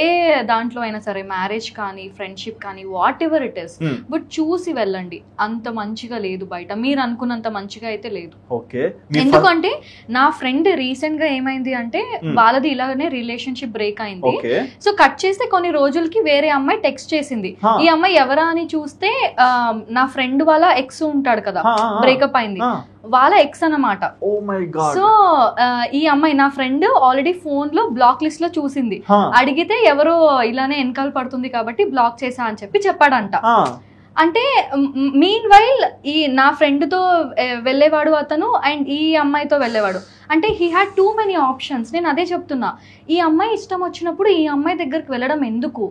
దాంట్లో అయినా సరే, మ్యారేజ్ కానీ ఫ్రెండ్షిప్ కానీ what ever it is, but చూసి వెళ్ళండి. అంత మంచిగా లేదు బయట, మీరు అనుకున్నంత మంచిగా అయితే లేదు. ఓకే, ఎందుకంటే నా ఫ్రెండ్ రీసెంట్ గా ఏమైంది అంటే వాళ్ళది ఇలాగనే రిలేషన్షిప్ బ్రేక్ అయింది. సో కట్ చేస్తే కొన్ని రోజులకి వేరే అమ్మాయి టెక్స్ట్ చేసింది. ఈ అమ్మాయి ఎవరా అని చూస్తే నా ఫ్రెండ్ వాళ్ళ ఎక్స్ ఉంటాడు కదా, బ్రేకప్ అయింది, వాళ్ళ ఎక్స్ అన్నమాట. సో ఈ అమ్మాయి నా ఫ్రెండ్ ఆల్రెడీ ఫోన్ లో బ్లాక్ లిస్ట్ లో చూసింది. అడిగితే ఎవరో ఇలానే వెనకాల పడుతుంది కాబట్టి బ్లాక్ చేసా అని చెప్పాడంట. అంటే మీన్ వైల్ ఈ నా ఫ్రెండ్ తో వెళ్ళేవాడు అతను, అండ్ ఈ అమ్మాయితో వెళ్ళేవాడు. అంటే he had too many options. నేను అదే చెప్తున్నా, ఈ అమ్మాయి ఇష్టం వచ్చినప్పుడు ఈ అమ్మాయి దగ్గరికి వెళ్ళడం ఎందుకు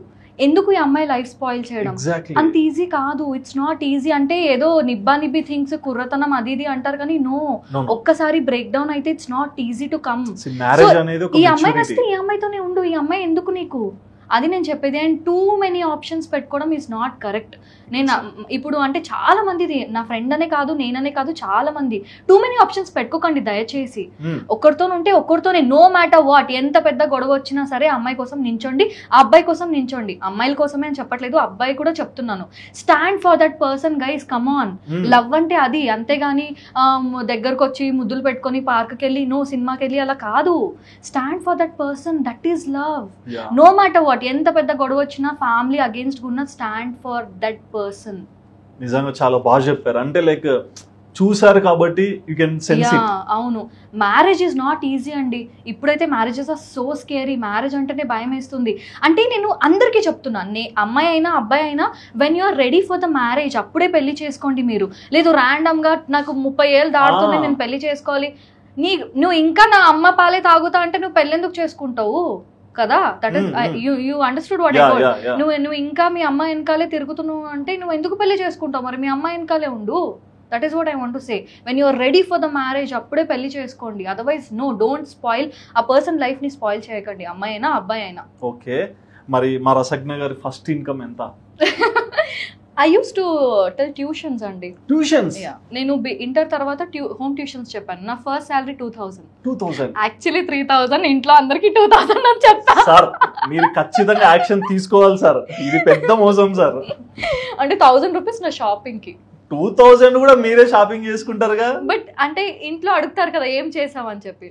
ఈ అమ్మాయి లైఫ్ స్పాయిల్ చేయడం అంత ఈజీ కాదు. It's not easy. అంటే ఏదో నిబ్బా నిబ్బి థింగ్స్, కుర్రతనం అది ఇది అంటారు కానీ నో, ఒక్కసారి బ్రేక్ డౌన్ అయితే it's not easy to come. ఈ అమ్మాయి నచ్చితే ఈ అమ్మాయితోనే ఉండు, ఈ అమ్మాయి ఎందుకు నీకు, అది నేను చెప్పేది. అండ్ టూ మెనీ ఆప్షన్స్ పెట్టుకోవడం ఈజ్ నాట్ కరెక్ట్. నేను ఇప్పుడు అంటే చాలా మంది, నా ఫ్రెండ్ అనే కాదు నేననే కాదు చాలా మంది, టూ మెనీ ఆప్షన్స్ పెట్టుకోకండి దయచేసి. ఒక్కరితో ఉంటే ఒక్కరితోనే, నో మ్యాటర్ వాట్, ఎంత పెద్ద గొడవ వచ్చినా సరే అమ్మాయి కోసం నించోండి, ఆ అబ్బాయి కోసం నించోండి. అమ్మాయిల కోసమే అని చెప్పట్లేదు, అబ్బాయి కూడా చెప్తున్నాను. Stand for that person guys, come on. Love అంటే అది, అంతేగాని దగ్గరకు వచ్చి ముద్దులు పెట్టుకొని పార్క్కి వెళ్ళి నో సినిమాకి వెళ్ళి అలా కాదు. Stand for that person, that is love. No matter what, ఎంత పెద్ద గొడవ వచ్చినా ఫ్యామిలీ అగేన్స్ట్ ఉన్న స్టాండ్ ఫర్ దట్ పర్సన్. నిజంగా చాలా బాగా చెప్పారు. అంటే లైక్ చూసారు కాబట్టి యూ కెన్ సెన్స్ ఇట్. అవును, మ్యారేజ్ ఈజ్ నాట్ ఈజీ అండి. ఇప్పుడైతే marriages are so scary. Marriage అంటేనే భయం వేస్తుంది. అంటే నేను అందరికీ చెప్తున్నాను, అమ్మాయి అయినా అబ్బాయి అయినా, when you are ready for the marriage అప్పుడే పెళ్లి చేసుకోండి. మీరు లేదు ర్యాండమ్ గా నాకు 30 ఏళ్ళు దాటుతూనే నేను పెళ్లి చేసుకోవాలి, నువ్వు ఇంకా నా అమ్మ పాలే తాగుతా అంటే నువ్వు పెళ్లి ఎందుకు చేసుకుంటావు కదా. That is you understood what I told. నువ్వు ఇంకా మీ అమ్మ వెనకాలే తిరుగుతున్నావు అంటే నువ్వు ఎందుకు పెళ్లి చేసుకుంటావు, మరి మీ అమ్మ వెనకాలే ఉండు. That is what I want to say. When you're ready for the marriage అప్పుడే పెళ్లి చేసుకోండి. అదర్వైజ్ నో, డోంట్ స్పాయిల్ ఆ పర్సన్ లైఫ్ ని స్పాయిల్ చేయకండి, అమ్మాయి అయినా అబ్బాయి అయినా. ఓకే, మరి మా రసజ్ఞ గారి ఫస్ట్ ఇన్కమ్ ఎంత? I used to tell tuitions అండి. ట్యూషన్స్? నేను ఇంటర్ తర్వాత హోమ్ ట్యూషన్స్ చెప్పాను. నా ఫస్ట్ సాలరీ 2000. 2000 యాక్చువల్లీ 3000, ఇంట్లో అందరికి 2000 అని చెప్తా. సార్ మీరు ఖచ్చితంగా యాక్షన్ తీసుకోవాలి సార్, ఇది పెద్ద మోసం సార్. అంటే 1000 రూపీస్ నా షాపింగ్ కి. 2000 కూడా మీరే షాపింగ్ చేసుకుంటారుగా. బట్ అంటే ఇంట్లో అడుగుతారు కదా ఏం చేసామని చెప్పి,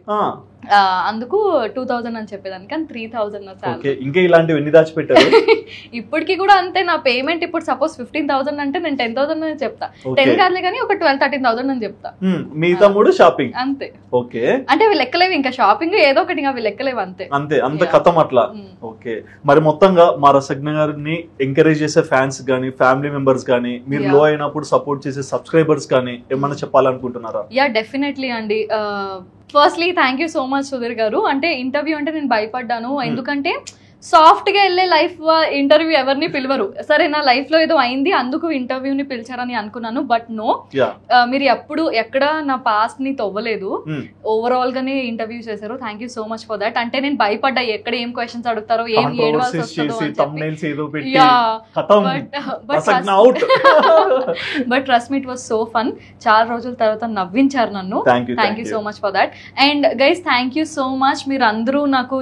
అందుకు 2000 అని చెప్పేదాన్ని, కానీ 3000 నా సాలరీ. ఇంకా ఇలాంటివి ఎన్ని దాచిపెట్టారు? ఇప్పటికి కూడా అంతే. నా పేమెంట్ ఇప్పుడు సపోజ్ 15,000 అంటే నేను 10,000 అని చెప్తా. 10 కాదులే కానీ ఒక 12-13,000 అని చెప్తా. మిగతా 3 షాపింగ్ అంతే. ఓకే, అంటే అవి లెక్కలేవు, ఇంకా షాపింగ్ ఏదో ఒకటి అవి లెక్కలేవు అంతే. అంత కథం అట్లా. ఓకే, మరి మొత్తంగా మా రసజ్ఞ గారిని ఎంకరేజ్ చేసే ఫ్యాన్స్ గానీ, ఫ్యామిలీ మెంబర్స్ గానీ, మీరు లో అయినప్పుడు సపోర్ట్ చేసే సబ్స్క్రైబర్స్ కానీ ఏమన్నా చెప్పాలనుకుంటున్నారా? యా డెఫినెట్లీ అండి. Firstly thank you so much Sudheer గారు. అంటే ఇంటర్వ్యూ అంటే నేను భయపడ్డాను, ఎందుకంటే సాఫ్ట్ గా వెళ్ళే లైఫ్ ఇంటర్వ్యూ ఎవరిని పిలవరు. సరే నా లైఫ్ లో ఏదో అయింది అందుకు ఇంటర్వ్యూని పిలిచారని అనుకున్నాను, బట్ నో, మీరు ఎక్కడ నా పాస్ట్ ని తవ్వలేదు, ఓవరాల్ గానే ఇంటర్వ్యూ చేశారు. Thank you so much for that. అంటే నేను భయపడ్డా ఎక్కడ ఏం క్వశ్చన్స్ అడుగుతారో, ఏం ఏడవాల్సి వస్తుందో, but trust me it was so fun. చాలా రోజుల తర్వాత నవ్వించారు నన్ను. Thank you so much for that. And guys thank you so much. మీరు అందరూ నాకు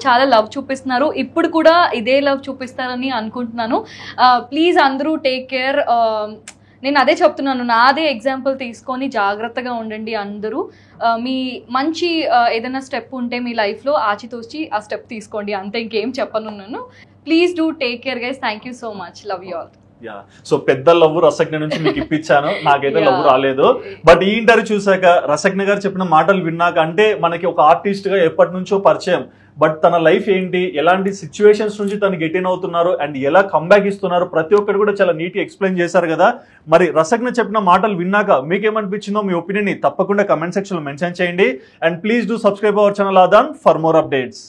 చాలా లవ్ చూపిస్తున్నారు, ఇప్పుడు కూడా ఇదే లవ్ చూపిస్తారని అనుకుంటున్నాను. ప్లీజ్ అందరూ టేక్ కేర్. నేను అదే చెప్తున్నాను, నాదే ఎగ్జాంపుల్ తీసుకొని జాగ్రత్తగా ఉండండి అందరూ. మీ మంచి ఏదైనా స్టెప్ ఉంటే మీ లైఫ్లో ఆచితూచి ఆ స్టెప్ తీసుకోండి, అంతే, ఇంకేం చెప్పను. Please do take care guys. Thank you so much. Love you all. Yeah, so పెద్ద లవ్ రసజ్ఞ నుంచి మీకు ఇప్పించాను, నాకైతే లవ్ రాలేదు. బట్ ఈ ఇంటర్వ్యూ చూసాక, రసజ్ఞ గారు చెప్పిన మాటలు విన్నాక, అంటే మనకి ఒక ఆర్టిస్ట్ గా ఎప్పటి నుంచో పరిచయం, బట్ తన లైఫ్ ఏంటి, ఎలాంటి సిచ్యువేషన్స్ నుంచి తను గెట్ ఇన్ అవుతున్నారు అండ్ ఎలా కంబ్యాక్ ఇస్తున్నారు, ప్రతి ఒక్కరు కూడా చాలా నీట్ గా ఎక్స్ప్లెయిన్ చేశారు కదా. మరి రసజ్ఞ చెప్పిన మాటలు విన్నాక మీకేమనిపించిందో మీ ఒపీనియన్ ని తప్పకుండా కమెంట్ సెక్షన్ లో మెన్షన్ చేయండి. And please do subscribe our channel Aadhan for more updates.